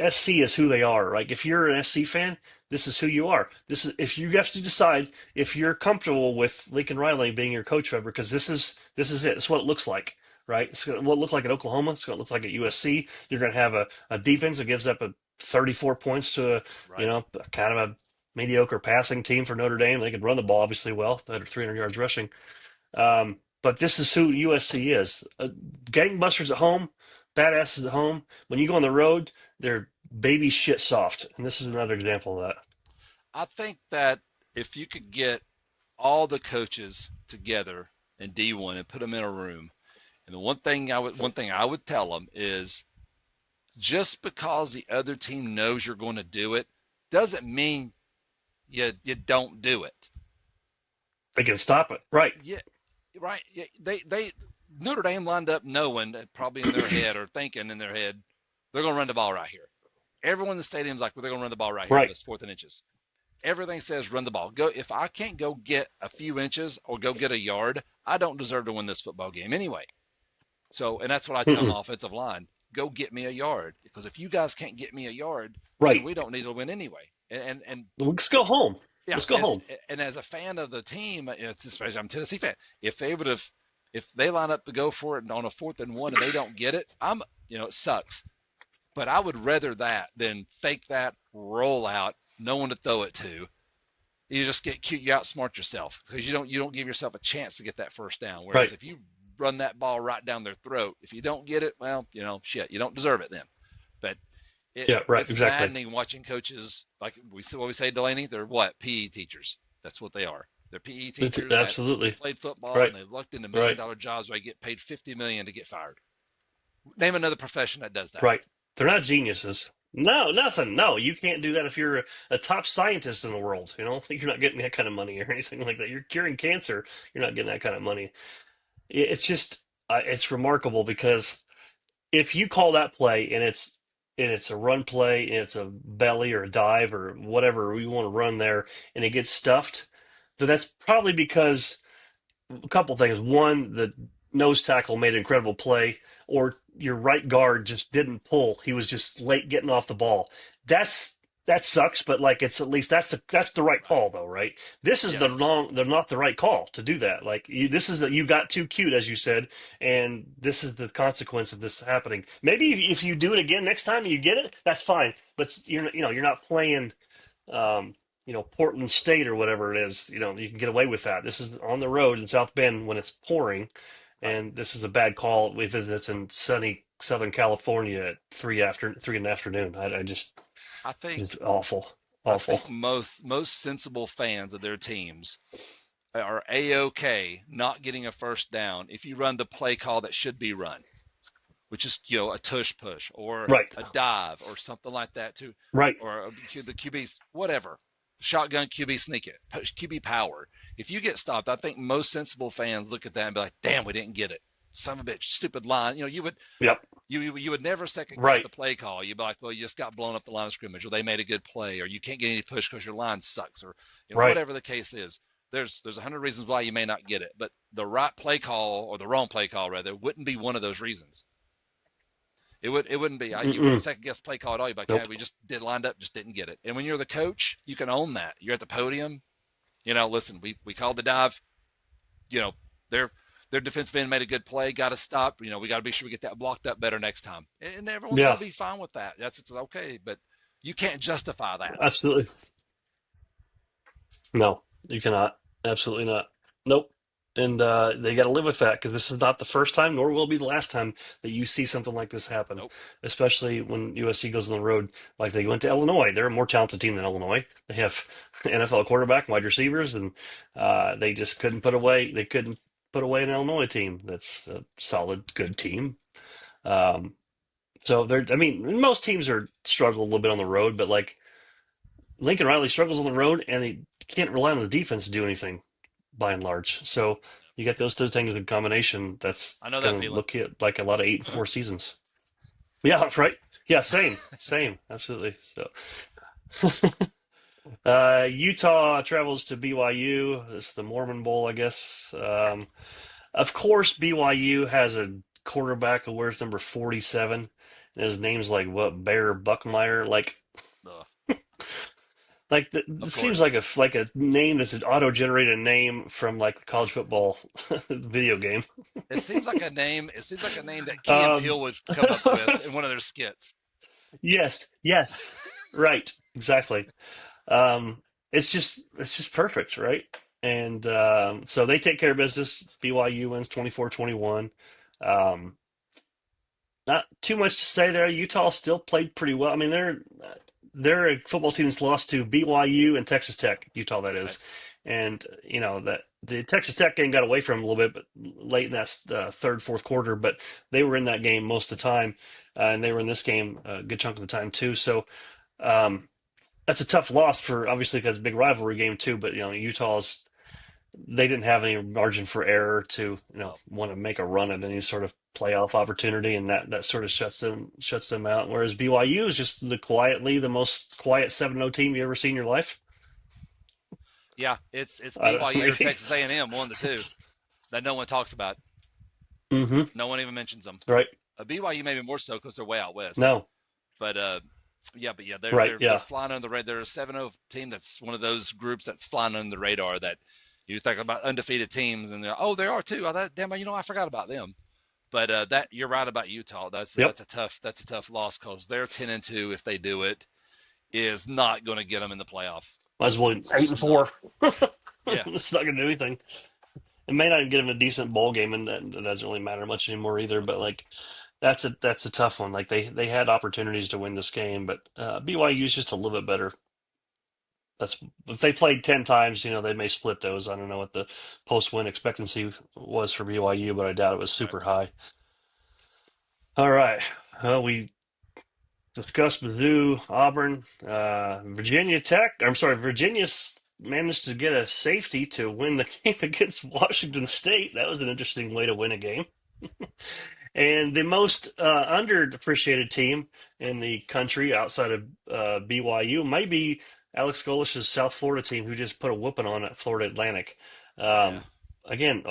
SC is who they are. Like if you're an SC fan, this is who you are. This is if you have to decide if you're comfortable with Lincoln Riley being your coach forever, because this is it. It's what it looks like, right? It's what it looks like at Oklahoma. It's what it looks like at USC. You're going to have a defense that gives up 34 points to Right. kind of a mediocre passing team for Notre Dame. They could run the ball obviously well. They had 300 yards rushing. But this is who USC is. Gangbusters at home, badasses at home. When you go on the road, they're baby shit soft. And this is another example of that. I think that if you could get all the coaches together in D1 and put them in a room, and the one thing I would tell them is just because the other team knows you're going to do it doesn't mean you don't do it. They can stop it. Right. Yeah, right. Yeah, they Notre Dame lined up knowing that probably in their head or thinking in their head they're going to run the ball right here. Everyone in the stadium's like, well, they're going to run the ball right here on Right. this fourth and inches. Everything says run the ball. Go if I can't go get a few inches or go get a yard, I don't deserve to win this football game anyway. So, and that's what I tell my Mm-mm. offensive line: go get me a yard because if you guys can't get me a yard, then Right. we don't need to win anyway. And Let's go home. yeah, Let's go home. and as a fan of the team, it's especially I'm a Tennessee fan. If they would have, if they line up to go for it on a fourth and one and they don't get it, it sucks. But I would rather that than fake that roll out, no one to throw it to. You just get cute, you outsmart yourself because you don't give yourself a chance to get that first down. Whereas Right. if you run that ball right down their throat, if you don't get it, well, shit, you don't deserve it then. But Yeah. Right. it's Exactly. maddening watching coaches like we say, Delaney. They're what PE teachers. That's what they are. They're PE teachers that Absolutely. played football Right. and they lucked into million Right. dollar jobs where they get paid $50 million to get fired. Name another profession that does that. Right. They're not geniuses. No, nothing. No, you can't do that if you're a top scientist in the world. You know, you're not getting that kind of money or anything like that. You're curing cancer. You're not getting that kind of money. It's just, it's remarkable because if you call that play and it's a run play and it's a belly or a dive or whatever we want to run there and it gets stuffed, then that's probably because a couple things. One, the nose tackle made an incredible play, or your right guard just didn't pull. He was just late getting off the ball. That's that sucks, but like it's at least that's the right Right. call though, right? This is Yes. they're not the right call to do that. Like this is you got too cute as you said, and this is the consequence of this happening. Maybe if you do it again next time and you get it, that's fine. But you're not playing um, Portland State or whatever it is, you can get away with that. This is on the road in South Bend when it's pouring, Right. and this is a bad call if it's in sunny Southern California at 3 in the afternoon. I just I think it's awful, I awful. think most sensible fans of their teams are a-okay not getting a first down if you run the play call that should be run, which is a tush push or Right, a dive or something like that too, right. or the QB's whatever, shotgun QB sneak it, push QB power. If you get stopped, I think most sensible fans look at that and be like, "Damn, we didn't get it. Son of a bitch, stupid line." Yep, You would never second guess right, the play call. You'd be like, "Well, you just got blown up the line of scrimmage, or they made a good play, or you can't get any push because your line sucks, or right. whatever the case is." There's 100 reasons why you may not get it, but the right play call or the wrong play call rather wouldn't be one of those reasons. It wouldn't be. You wouldn't Mm-mm. second guess play call at all. You'd be like, yeah, Nope. we just did lined up, just didn't get it. And when you're the coach, you can own that. You're at the podium. Listen, we called the dive. You know, their their defensive end made a good play, got to stop. We got to be sure we get that blocked up better next time. And everyone's going Yeah, to be fine with that. That's okay, but you can't justify that. absolutely. No, you cannot. Absolutely not. Nope. And they got to live with that because this is not the first time, nor will it be the last time that you see something like this happen. Nope. Especially when USC goes on the road, like they went to Illinois. They're a more talented team than Illinois. They have NFL quarterback, wide receivers, and they just couldn't put away. They couldn't put away an Illinois team that's a solid, good team. Um, so they're. I mean, most teams are struggle a little bit on the road, but like Lincoln Riley struggles on the road, and they can't rely on the defense to do anything by and large. So you get those two things in combination. That's I know that going to feeling. look at like a lot of 8-4 seasons. Yeah, right. Yeah, same, absolutely. So Utah travels to BYU. It's the Mormon Bowl, I guess. Of course, BYU has a quarterback who wears number 47. And his name's like what, Bear Buckmeyer. Ugh, Like of it seems course. like a name that's an auto-generated name from like the college football video game. It seems like a name that Key and Um, Peele would come up with in one of their skits. yes, right, exactly. It's just perfect, right? And so they take care of business. BYU wins 24-21. Um, Not too much to say there. Utah still played pretty well. I mean, they're a football team that's lost to BYU and Texas Tech, Utah that Right. is, and that the Texas Tech game got away from them a little bit, but late in that third, fourth quarter. But they were in that game most of the time, and they were in this game a good chunk of the time too. So um, that's a tough loss for obviously because it's a big rivalry game too. But Utah's they didn't have any margin for error to No. want to make a run at any sort of playoff opportunity, and that sort of shuts them out. Whereas BYU is just the most quiet 7-0 team you ever seen in your life. Yeah, it's I don't, BYU or maybe. Texas A&M, one of the two that no one talks about. Hmm. No one even mentions them. Right. BYU maybe more so because they're way out west. No. But yeah, they're Right. they're they're Yeah. flying under the radar. They're a 7-0 team that's one of those groups that's flying under the radar that you think about undefeated teams and they are too. Damn, I forgot about them. But that you're right about Utah. Yep. That's a tough loss because they're 10-2 if they do it is not going to get them in the playoff. Might as well It's 8 and just not. 4. Yeah, It's not going to do anything. It may not give them a decent bowl game, and that doesn't really matter much anymore either. But like, that's a tough one. Like they had opportunities to win this game, but BYU is just a little bit better. That's if they played 10 times, they may split those. I don't know what the post-win expectancy was for BYU, but I doubt it was right. super high. All right. Well, we discuss Mizzou, Auburn, Virginia Tech. I'm sorry, Virginia's managed to get a safety to win the game against Washington State. That was an interesting way to win a game. And the most underappreciated team in the country outside of BYU might be Alex Golish's South Florida team, who just put a whooping on at Florida Atlantic. Yeah. Again,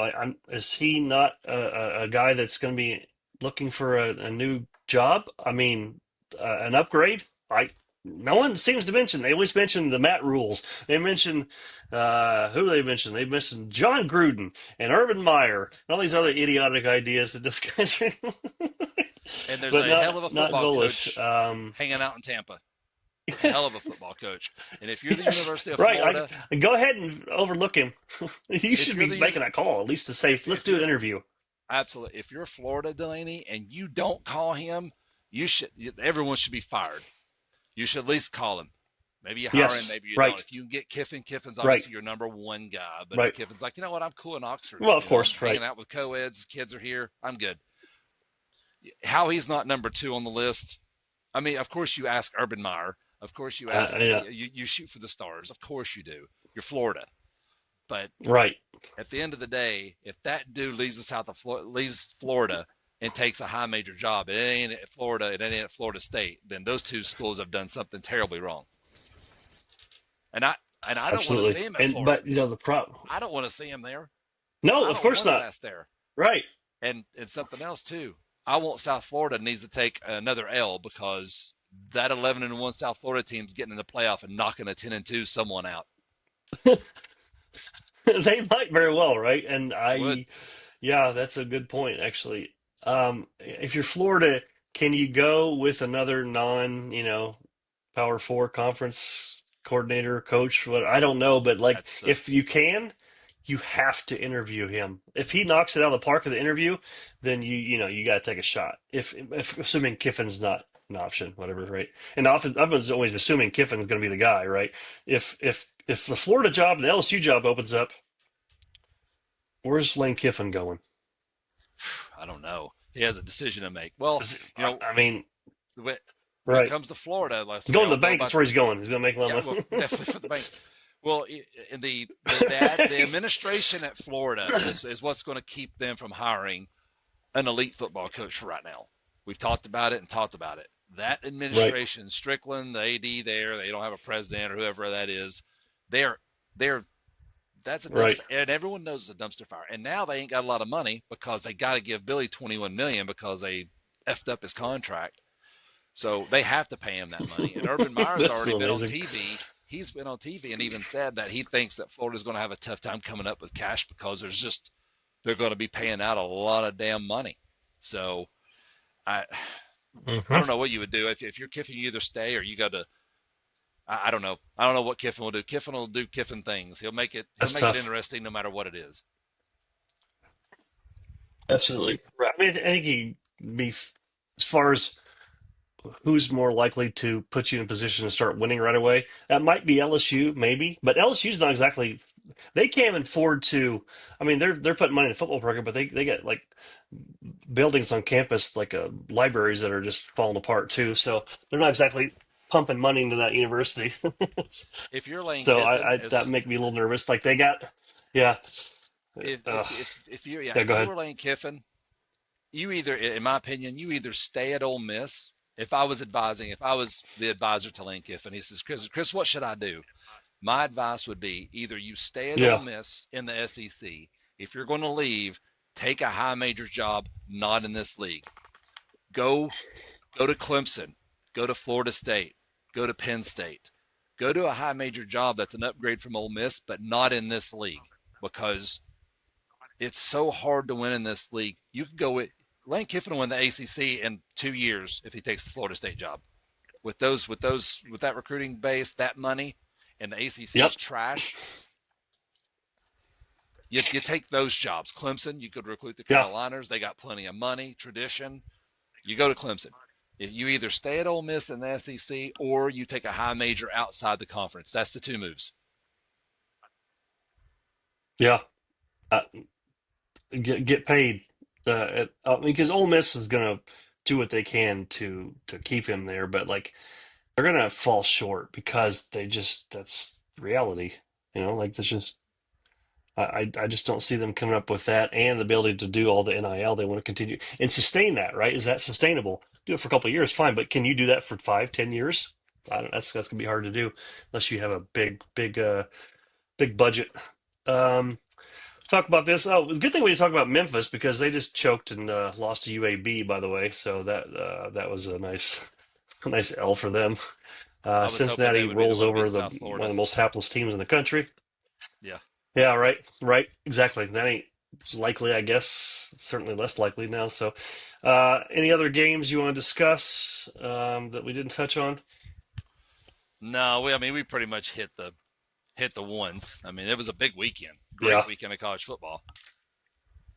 is he not a guy that's going to be looking for a new job? I mean, an upgrade? No one seems to mention. They always mention the Matt Rules. They mention who they mention. They mention John Gruden and Urban Meyer and all these other idiotic ideas that this guy's And there's but a hell of a not football Golish. coach hanging out in Tampa. A hell of a football coach. And if you're the Yes, University of right. Florida, Go ahead and overlook him. You if should you're be the making that call at least to say, let's if do an you're interview. absolutely if you're Florida, Delaney, and you don't call him, everyone should be fired. You should at least call him. Maybe you hire him, Yes, maybe you don't. right, If you can get Kiffin, Kiffin's right, obviously your number one guy. But if right. Kiffin's like, you know what, I'm cool in Oxford. Well, of You know, I'm course, right. hanging out with co-eds, kids are here, I'm good. How he's not number two on the list? I mean, of course you ask Urban Meyer. Of course you ask. Yeah, You shoot for the stars. Of course you do. You're Florida. But right. at the end of the day, if that dude leaves Florida and takes a high major job, it ain't at Florida, it ain't at Florida State, then those two schools have done something terribly wrong. And I don't want to Absolutely. see him at And Florida. but the problem. I don't want to see him there. No, I of don't course want his not. ass there. Right. And something else too. I want South Florida needs to take another L because that 11-1 South Florida team's getting in the playoff and knocking a 10-2 someone out. They might very well, right? And Would yeah, that's a good point, actually. If you're Florida, can you go with another Power Four conference coordinator, coach? What I don't know, but like, that's the if you can, you have to interview him. If he knocks it out of the park of the interview, then you got to take a shot. If assuming Kiffin's not an option, whatever, right? And often I was always assuming Kiffin's going to be the guy, right? If the Florida job and the LSU job opens up, where's Lane Kiffin going? I don't know. He has a decision to make. Well, Is it, you know, I mean, when it right? comes to Florida, let's He's we going to all the know bank. about That's where he's going. He's going to make a lot yeah, of well, money. definitely for the bank. Well, in the administration at Florida is what's going to keep them from hiring an elite football coach for right now. We've talked about it and talked about it. That Right, administration, Strickland, the AD there, they don't have a president or whoever that is. They're they're that's a right, dumpster, and everyone knows it's a dumpster fire. And now they ain't got a lot of money because they got to give Billy 21 million because they effed up his contract. So they have to pay him that money. And Urban Meyer's that's already been on amazing. TV. He's been on TV and even said that he thinks that Florida's going to have a tough time coming up with cash because they're going to be paying out a lot of damn money. So I I Hmm. don't know what you would do if you're Kiffin. You either stay or you go to. I don't know. I don't know what Kiffin will do. Kiffin will do Kiffin things. He'll That's make it tough. interesting no matter what it is. Absolutely. Right. I mean, I think as far as who's more likely to put you in a position to start winning right away, that might be LSU, maybe. But LSU's not exactly. They can't afford to. I mean, they're putting money in the football program, but they get like buildings on campus, like libraries that are just falling apart too. So they're not exactly pumping money into that university. If you're Lane So Kiffin, that as make me a little nervous. Like they got, yeah, if uh, if if if you yeah, yeah. if Go you ahead. were Lane Kiffin, you either, in my opinion, you either stay at Ole Miss. If I was the advisor to Lane Kiffin, he says, Chris, what should I do? My advice would be either you stay at Ole Yeah, Miss in the SEC. If you're going to leave, take a high major job, not in this league. Go go to Clemson, go to Florida State, go to Penn State. Go to a high major job that's an upgrade from Ole Miss, but not in this league because it's so hard to win in this league. You can go with Lane Kiffin will win the ACC in 2 years if he takes the Florida State job. With that recruiting base, that money, and the ACC yep, is trash. You take those jobs. Clemson, you could recruit the yeah, Carolinas. They got plenty of money, tradition. You go to Clemson. If you either stay at Ole Miss in the SEC or you take a high major outside the conference. That's the two moves. yeah. Uh, get paid. Because Ole Miss is gonna do what they can to keep him there, but like they're gonna fall short because that's reality. Like there's just I just don't see them coming up with that and the ability to do all the NIL they want to continue and sustain that, right? Is that sustainable? Do it for a couple of years, fine, but can you do that for 5, 10 years? I don't, that's gonna be hard to do unless you have a big budget. Um, talk about this. Oh, good thing we didn't talk about Memphis because they just choked and lost to UAB, by the way. So that was a nice a nice L for them. I was hoping they Cincinnati would be the rolls one to over beat the South one of Florida. the most hapless teams in the country. Yeah. Yeah, right, exactly. That ain't likely, I guess. It's certainly less likely now. So, any other games you want to discuss that we didn't touch on? No, I mean, we pretty much hit the ones. I mean, it was a big weekend, great Yeah, weekend of college football.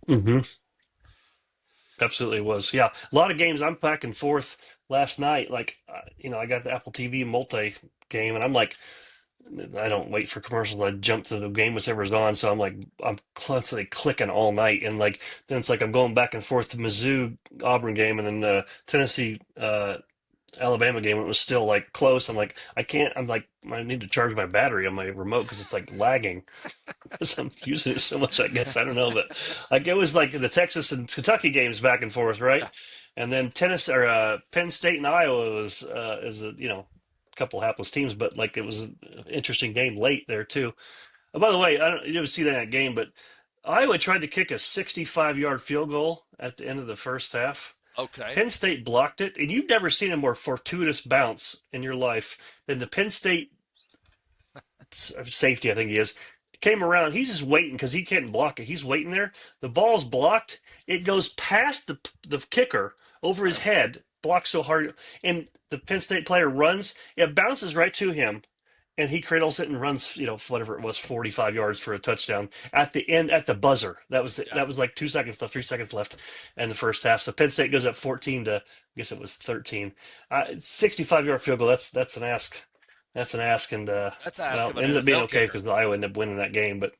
hmm absolutely was. Yeah, a lot of games. I'm back and forth last night. Like, I got the Apple TV multi game, and I'm like, I don't wait for commercials. I jump to the game whichever's on. So I'm constantly clicking all night, and like then it's like I'm going back and forth to Mizzou Auburn game, and then the Tennessee Alabama game. It was still like close. I'm like I can't. I'm like I need to charge my battery on my remote because it's like lagging because I'm using it so much. I guess I don't know, but like it was like the Texas and Kentucky games back and forth, right? Yeah. And then tennis or Penn State and Iowa was is a couple hapless teams, but like it was an interesting game late there too. Oh, by the way, I don't you didn't see that game, but Iowa tried to kick a 65-yard field goal at the end of the first half. Okay. Penn State blocked it, and you've never seen a more fortuitous bounce in your life than the Penn State safety, I think he is, came around. He's just waiting because he can't block it. He's waiting there. The ball's blocked. It goes past the kicker over his head, blocked so hard, and the Penn State player runs. It bounces right to him, and he cradles it and runs, whatever it was, 45 yards for a touchdown at the end at the buzzer. Yeah. That was like 2 seconds left, 3 seconds left in the first half. So Penn State goes up 14 to, I guess it was 13. 65-yard field goal. That's an ask. That's an ask, and That's asking well, of it an ended up being NFL okay kicker. because Iowa ended up winning that game. But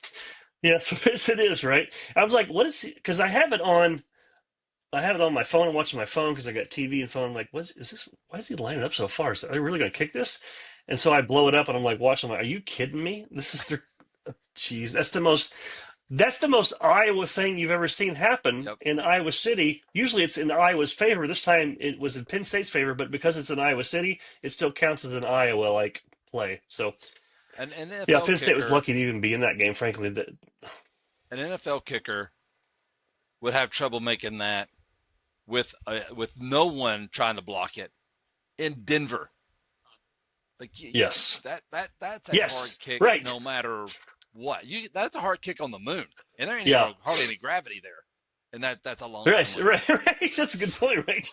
yeah, so yes, it is right. I was like, what is? Because I have it on. I have it on my phone. I'm watching my phone because I got TV and phone. I'm like, what is this? Why is he lining up so far? Are they really going to kick this? And so I blow it up and I'm like watching. I'm like, are you kidding me? This is the, jeez, that's the most Iowa thing you've ever seen happen Yep. in Iowa City. Usually it's in Iowa's favor. This time it was in Penn State's favor, but because it's in Iowa City, it still counts as an Iowa like play. So An yeah, NFL Penn State was kicker, lucky to even be in that game. Frankly, that an NFL kicker would have trouble making that with no one trying to block it in Denver. Like yes, that's a hard yes, kick right, no matter what. That's a hard kick on the moon, and there ain't yeah, even hardly any gravity there, and that's a long time right, away. right. That's a good point, right?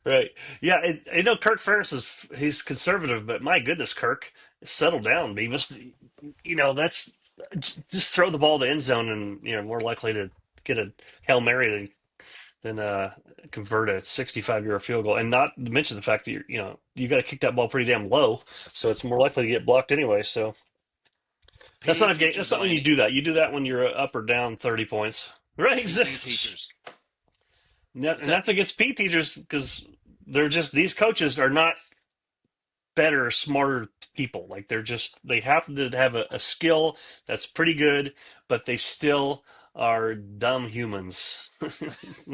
Right. Yeah, I know Kirk Ferentz he's conservative, but my goodness, Kirk, settle down, Beavis. That's just throw the ball to the end zone, and more likely to get a Hail Mary than convert a 65-yard field goal. And not to mention the fact that you got to kick that ball pretty damn low, so Yes. it's more likely to get blocked anyway. So that's PE not a game. teachers, That's not when you Delaney. do that. You do that when you're up or down 30 points, right? PE Exactly. teachers. And Is that that's against P teachers because they're just these coaches are not better, smarter people. Like they happen to have a skill that's pretty good, but they still are dumb humans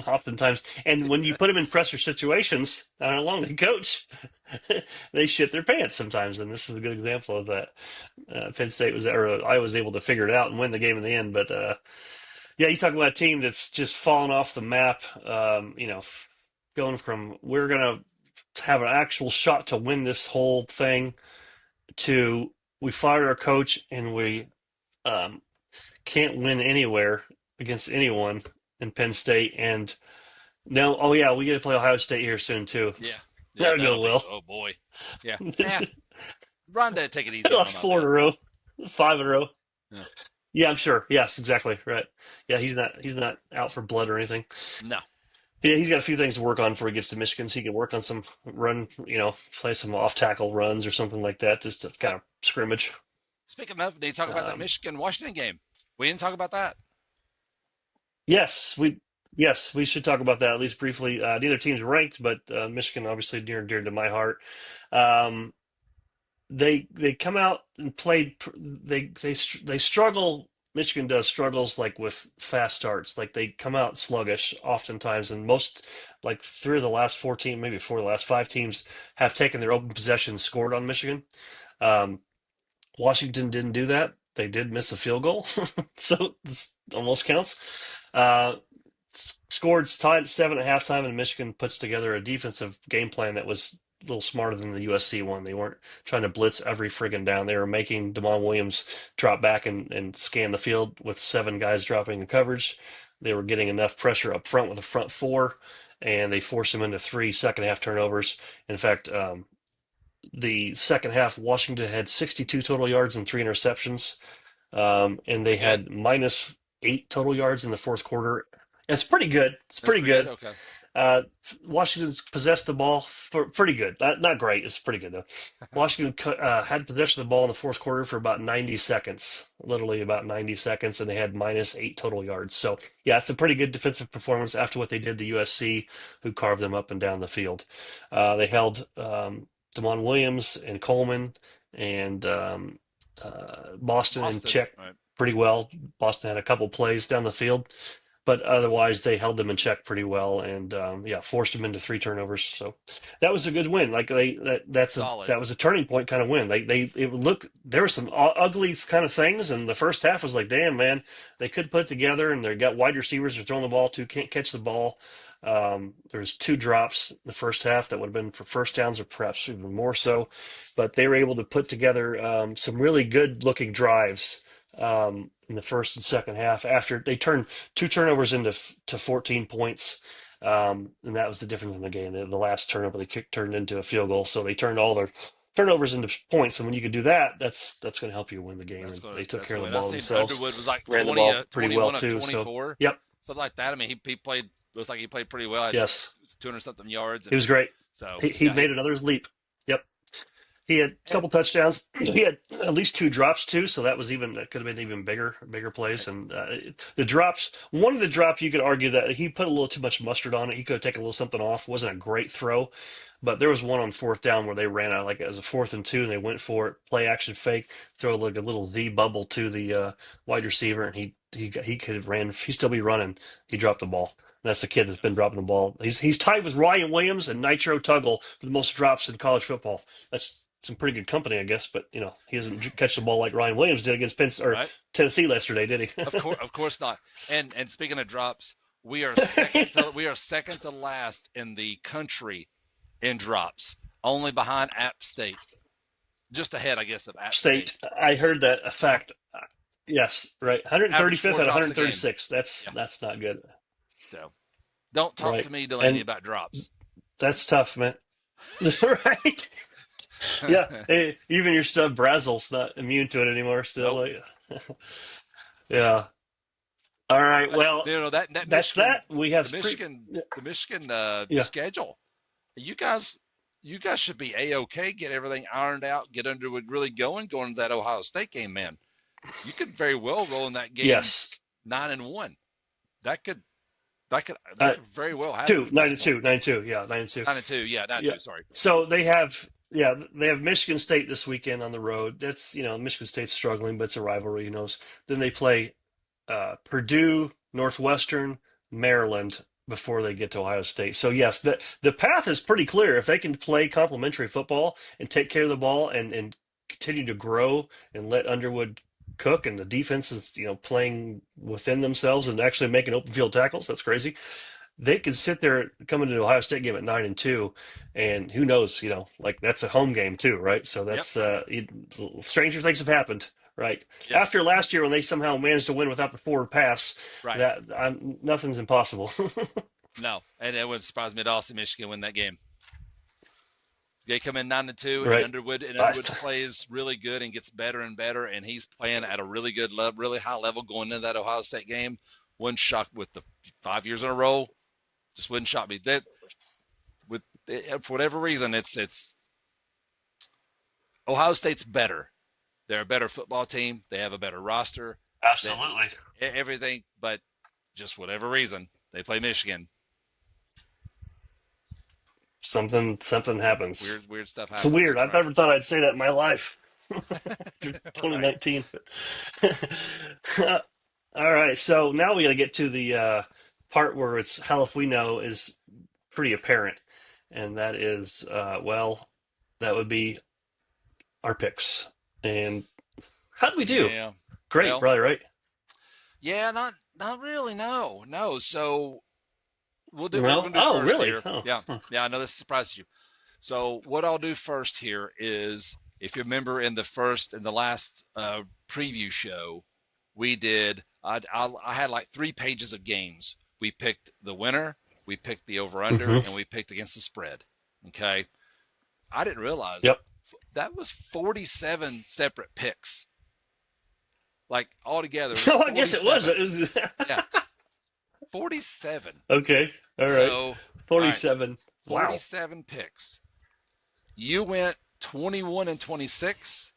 oftentimes. And when you put them in pressure situations, along the coach, they shit their pants sometimes. And this is a good example of that. Penn State or I was able to figure it out and win the game in the end. But yeah, you talk about a team that's just fallen off the map. Going from we're gonna have an actual shot to win this whole thing to we fired our coach and we um, can't win anywhere against anyone in Penn State. And no, oh yeah, we get to play Ohio State here soon too. yeah. Yeah, That'll that'll go be well. oh boy. Yeah. This Yeah. Rhonda, take it I easy on him, lost I four in bet. a row, five in a row. Yeah. Yeah, I'm sure. Yes, exactly. Right. Yeah, he's not out for blood or anything. No. Yeah, he's got a few things to work on before he gets to Michigan, so he can work on some run, play some off tackle runs or something like that, just to kind Yep. of scrimmage. Speaking of, they talk about that Um, Michigan Washington game. We didn't talk about that. yes, we Yes, we should talk about that at least briefly. Neither team's ranked, but Michigan obviously near and dear to my heart. Um, they come out and played. They struggle. Michigan does struggles like with fast starts. Like they come out sluggish oftentimes, and most like three of the last 14, maybe four of the last five teams have taken their open possession, scored on Michigan. Um, Washington didn't do that. They did miss a field goal, so this almost counts. Uh, Scored tied at seven at halftime, and Michigan puts together a defensive game plan that was a little smarter than the USC one. They weren't trying to blitz every friggin' down. They were making Damon Williams drop back and scan the field with seven guys dropping in coverage. They were getting enough pressure up front with the front four, and they forced them into three second half turnovers. In fact, the second half, Washington had 62 total yards and three interceptions, and they Pretty good. had -8 total yards in the fourth quarter. It's pretty good. It's That's pretty pretty good. good. Okay. Uh, Washington's possessed the ball for pretty good. Not great. It's pretty good though. Washington had possession of the ball in the fourth quarter for about 90 seconds, literally about 90 seconds, and they had -8 total yards. So yeah, it's a pretty good defensive performance after what they did to USC, who carved them up and down the field. They held Damon Williams and Coleman and Boston in Boston. check Right. pretty well. Boston had a couple plays down the field, but otherwise they held them in check pretty well and yeah, forced them into three turnovers. So that was a good win. Like Solid. that was a turning point kind of win. They it would look there were some ugly kind of things, and the first half was like, damn man, they could put it together, and they got wide receivers who are throwing the ball too, can't catch the ball. There was two drops in the first half that would have been for first downs or perhaps even more so, but they were able to put together some really good looking drives in the first and second half after they turned two turnovers into to 14 points. And that was the difference in the game. The last turnover they kicked turned into a field goal, so they turned all their turnovers into points. And when you can do that, that's going to help you win the game. And they took That's care of going the to win. I ball seen themselves, Underwood was like ran the 20, ball pretty well 21 of too. So 24, yep, something like that. I mean, he played. Looks like he played pretty well. Had yes, 200 something yards, he and was great. so He yeah, made he another leap. Yep. He had a and couple touchdowns. He had at least two drops too, so that could have been even bigger plays. And the drops, one of the drops, you could argue that he put a little too much mustard on it. He could have taken a little something off. Wasn't a great throw, but there was one on fourth down where they ran out like as a 4th and 2, and they went for it, play action fake, throw like a little Z bubble to the wide receiver, and he could have ran. He still be running. He dropped the ball. That's the kid that's been dropping the ball. He's tied with Ryan Williams and Nitro Tuggle for the most drops in college football. That's some pretty good company, I guess. But he doesn't catch the ball like Ryan Williams did against or right. Tennessee yesterday, did he? Of course not. And speaking of drops, we are second to last in the country in drops, only behind App State, just ahead, I guess, of App State. State. I heard that a fact. Yes, right. Average 135th four out of drops a game. 136. Yeah. That's not good. So don't talk Right. to me, Delaney, And about drops. that's tough, man. Right. Yeah. Hey, even your stud Brazel's not immune to it anymore. Still, Nope. like, yeah. All right. But Well, that that's Michigan, that. We the have Michigan, the Michigan yeah. schedule. You guys, you guys should be a-okay. Get everything ironed out. Get Underwood really going to that Ohio State game, man. You could very well roll in that game Yes. 9-1. That could that could Uh, that could very well happen two, at nine this to point. two, 9-2. Yeah, 9-2. 9-2, yeah, Yeah. 9-2. Sorry. So they have Michigan State this weekend on the road. That's, Michigan State's struggling, but it's a rivalry, who knows. Then they play Purdue, Northwestern, Maryland before they get to Ohio State. So yes, the path is pretty clear. If they can play complementary football and take care of the ball and continue to grow and let Underwood cook, and the defense is, playing within themselves and actually making open field tackles, that's crazy. They could sit there coming to the Ohio State game at 9-2, and who knows, like that's a home game too, right? So Yep. that's stranger things have happened, right? Yeah. After last year when they somehow managed to win without the forward pass, Right. that nothing's impossible. No, and it wouldn't surprise me at all to see Michigan win that game. They come in 9-2, and Right. Underwood plays really good and gets better and better, and he's playing at a really good level, really high level going into that Ohio State game. Wouldn't shock with the 5 years in a row. Just wouldn't shock me. That with for whatever reason, it's Ohio State's better. They're a better football team. They have a better roster. That Absolutely. everything, but just whatever reason, They play Michigan. Something happens. Weird stuff It's happens. weird. That's I've right. never thought I'd say that in my life. Right. 2019. All right, so now we got to get to the part where it's hell if we know is pretty apparent, and that is well, that would be our picks. And how do we do? Yeah. Great, Well, probably right. yeah, not really. No, no. So we're No, gonna do oh first really? here. Oh, Yeah, huh. yeah. I know this surprises you. So what I'll do first here is, if you remember in the last preview show, we did. I had like 3 pages of games. We picked the winner, we picked the over under, Hmm. and we picked against the spread. Okay. I didn't realize Yep. that was 47 separate picks. Like altogether, it was No, I guess it was. 47. It was Yeah, 47. okay. All right. So, all right, 47. Wow. 47 picks. You went 21 and 26.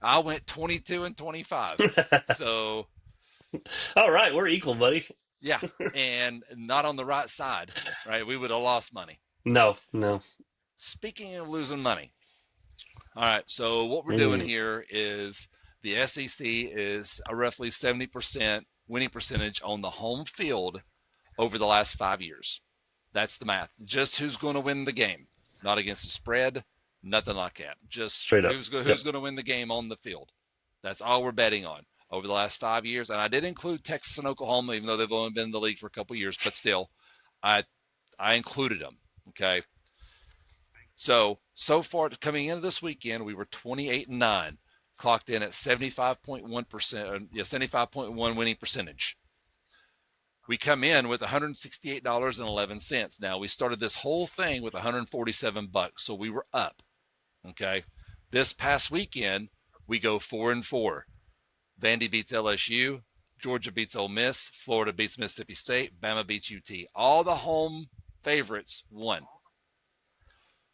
I went 22 and 25. So, All right, we're equal, buddy. yeah, and not on the right side, right? We would have lost money. No, no. Speaking of losing money, all right, so what we're doing Mm. here is the SEC is a roughly 70% winning percentage on the home field over the last 5 years. That's the math. Just who's going to win the game, not against the spread, nothing like that. Just Straight up. who's Yep. going to win the game on the field. That's all we're betting on over the last 5 years. And I did include Texas and Oklahoma, even though they've only been in the league for a couple of years, but still, I included them. Okay. So far coming into this weekend, we were 28-9, clocked in at 75.1%, 75.1 winning percentage. We come in with $168.11. Now we started this whole thing with $147, so we were up. Okay. This past weekend, we go 4-4. Vandy beats LSU, Georgia beats Ole Miss, Florida beats Mississippi State, Bama beats UT. All the home favorites won.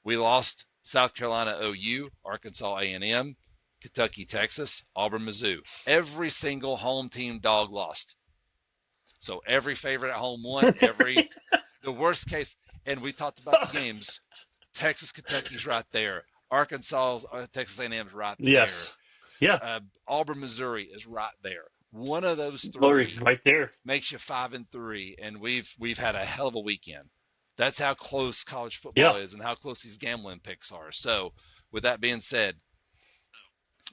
We lost South Carolina OU, Arkansas A&M, Kentucky Texas, Auburn Mizzou. Every single home team dog lost. So every favorite at home won. The worst case, and we talked about the games. Texas Kentucky's right there. Arkansas Texas A&M's right there. Yes. Yeah. Auburn Missouri is right there. One of those Glory, three right there. makes you 5-3, and we've had a hell of a weekend. That's how close college football Yeah. is and how close these gambling picks are. So, with that being said,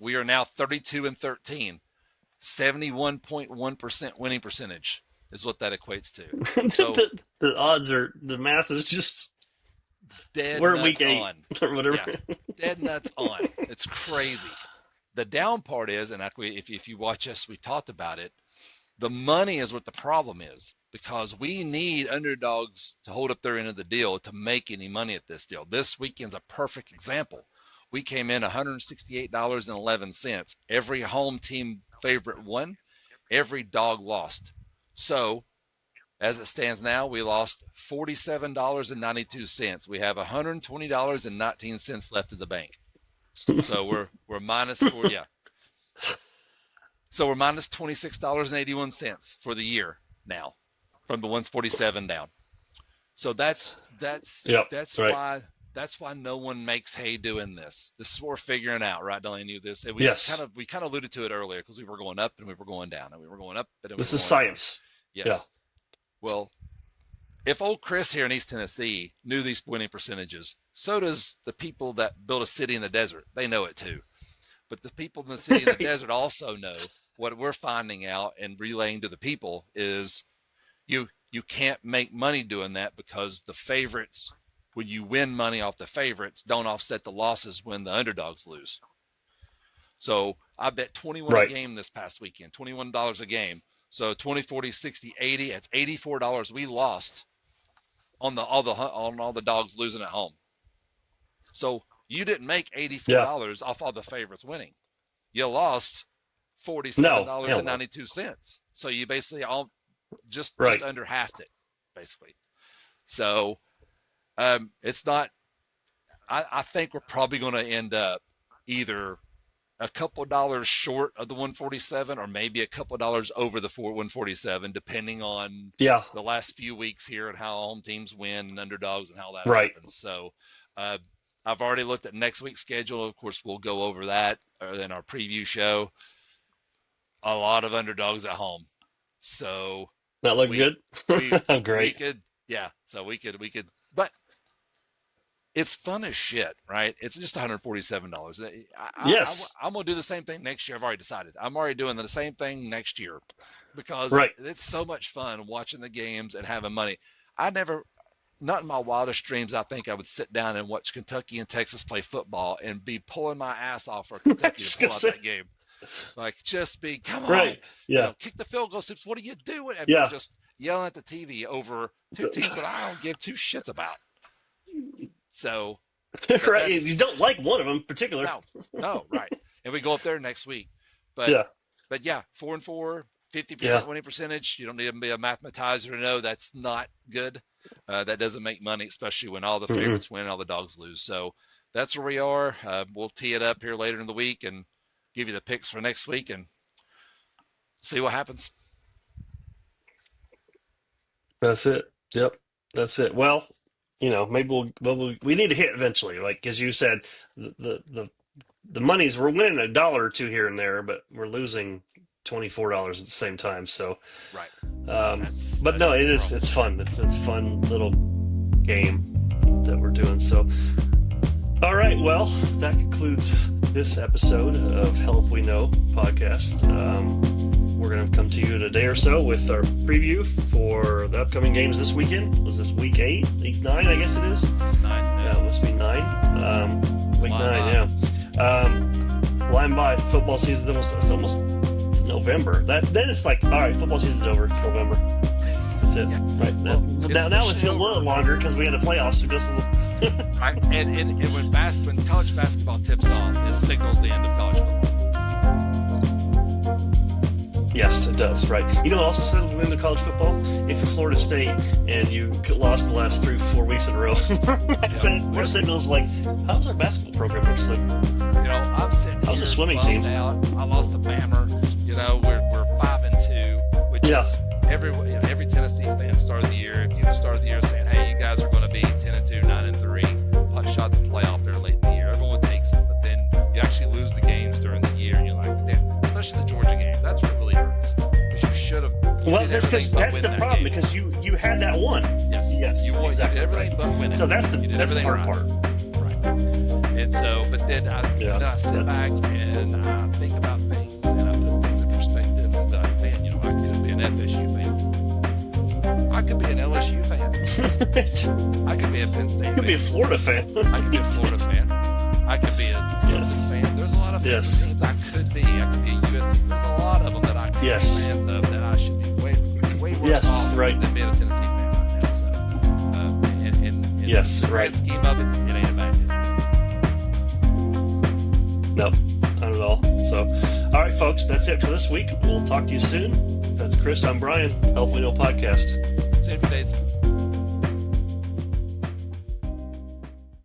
we are now 32-13, 71.1% winning percentage is what that equates to. So the odds are, the math is just, dead we're nuts week 8 on. or whatever. Yeah, dead nuts on. It's crazy. The down part is, and if you watch us, we talked about it. The money is what the problem is, because we need underdogs to hold up their end of the deal to make any money at this deal. This weekend's a perfect example. We came in $168.11. Every home team favorite won. Every dog lost. So, as it stands now, we lost $47.92. We have $120.19 left in the bank. So we're minus four, yeah. So we're minus $26.81 for the year now, from the 147 down. So that's Yep, right. why no one makes hay doing this. This is what we're figuring out, right? Delaney knew this. And Yes. we kind of alluded to it earlier, because we were going up and we were going down and we were going up and we This were is going down. science. Yes. Yeah. Well, if old Chris here in East Tennessee knew these winning percentages, so does the people that build a city in the desert. They know it too. But the people in the city in the Right. desert also know. What we're finding out and relaying to the people is you can't make money doing that, because the favorites, when you win money off the favorites, don't offset the losses when the underdogs lose. So I bet 21 Right. a game this past weekend, $21 a game. So 20, 40, 60, 80, that's $84 we lost on all the dogs losing at home. So you didn't make $84 off all the favorites winning. You lost $47.92. So you basically just under halved it, basically. So it's not. I think we're probably going to end up either a couple dollars short of the 147, or maybe a couple dollars over the 147, depending on Yeah. the last few weeks here and how home teams win and underdogs and how that Right. happens. So I've already looked at next week's schedule. Of course, we'll go over that in our preview show. A lot of underdogs at home. So That look we- good? we Great. could, but it's fun as shit, right? It's just $147. Yes. I'm gonna do the same thing next year. I've already decided. I'm already doing the same thing next year because Right. it's so much fun watching the games and having money. Not in my wildest dreams, I think I would sit down and watch Kentucky and Texas play football and be pulling my ass off for Kentucky to pull out that game. Like, just be, come on, Right. Yeah. kick the field goal, Sips. What are you doing? And Yeah. just yelling at the TV over two teams that I don't give two shits about. So, Right. that's- You don't like one of them in particular. no, right. And we go up there next week. But Yeah. but yeah, 4-4, 50% Yeah. winning percentage. You don't need to be a mathematizer to know that's not good. That doesn't make money, especially when all the Mm-mm. favorites win and all the dogs lose. So that's where we are. We'll tee it up here later in the week and give you the picks for next week and see what happens. That's it. Yep. That's it. Well, maybe we need to hit eventually. Like as you said, the money's we're winning $1 or $2 here and there, but we're losing $24 at the same time. So, Right. but no, the it's problem. fun. It's a fun little game that we're doing. So, all right. Well, that concludes this episode of Hell If We Know podcast. We're going to come to you in a day or so with our preview for the upcoming games this weekend. Was this week 8? Week 9, I guess it is? 9. Yeah, it must be 9. Week Flying 9, yeah. Flying by. Football season, it's almost November. Then it's like, all right, football season's over. It's November. That's it. Yeah. Right. Well, now it's a little longer because we had the playoffs. So just a little... Right. And when college basketball tips off, it signals the end of college football. Yes, it does, right. You know what also said within the college football? If you're Florida State and you lost the last 3-4 weeks in a row, that's it. Our signal's like, how's our basketball program looks like? I'm sitting How's here the swimming bummed team? out. I lost to Bammer. We're 5-2, which Yeah. is every Tennessee fan started the year. If you just started the year saying, hey, you guys are going to be 10-2, 9-3, putt shot the playoff there late in the year, everyone takes it. But then you actually lose the games during the year, and you're like, damn, especially the Georgia game. That's what really hurts. Because you should have. Well, that's the problem because you had that one. Yes. You won. Exactly You did everything but win it. So that's You did the everything hard right. part. Right. And so, but then I sit back and I think about things and I put things in perspective. And I think, man, I could be an FSU fan. I could be an LSU fan. I could be a Penn State You could be a fan. Florida fan. I could be a Florida fan. I could be a Clemson Yes. fan. There's a lot of Yes. teams I could be. I could be a USC. There's a lot of them that I could Yes. be fans of that I should be way worse Yes, off right. than being a Tennessee fan right now. So, in Yes, the grand right. scheme of it, it ain't a bad deal. No, not at all. So, all right, folks, that's it for this week. We'll talk to you soon. That's Chris. I'm Brian. Hell If We Know podcast. See you in a few days.